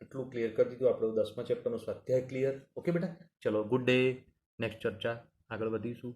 Speaker 1: એટલું ક્લિયર કરી દીધું. આપણે 10મા ચેપ્ટરનો સ્વાધ્યાય ક્લિયર. ઓકે બેટા, ચલો ગુડ ડે. નેક્સ્ટ ચર્ચા આગળ વધીશું.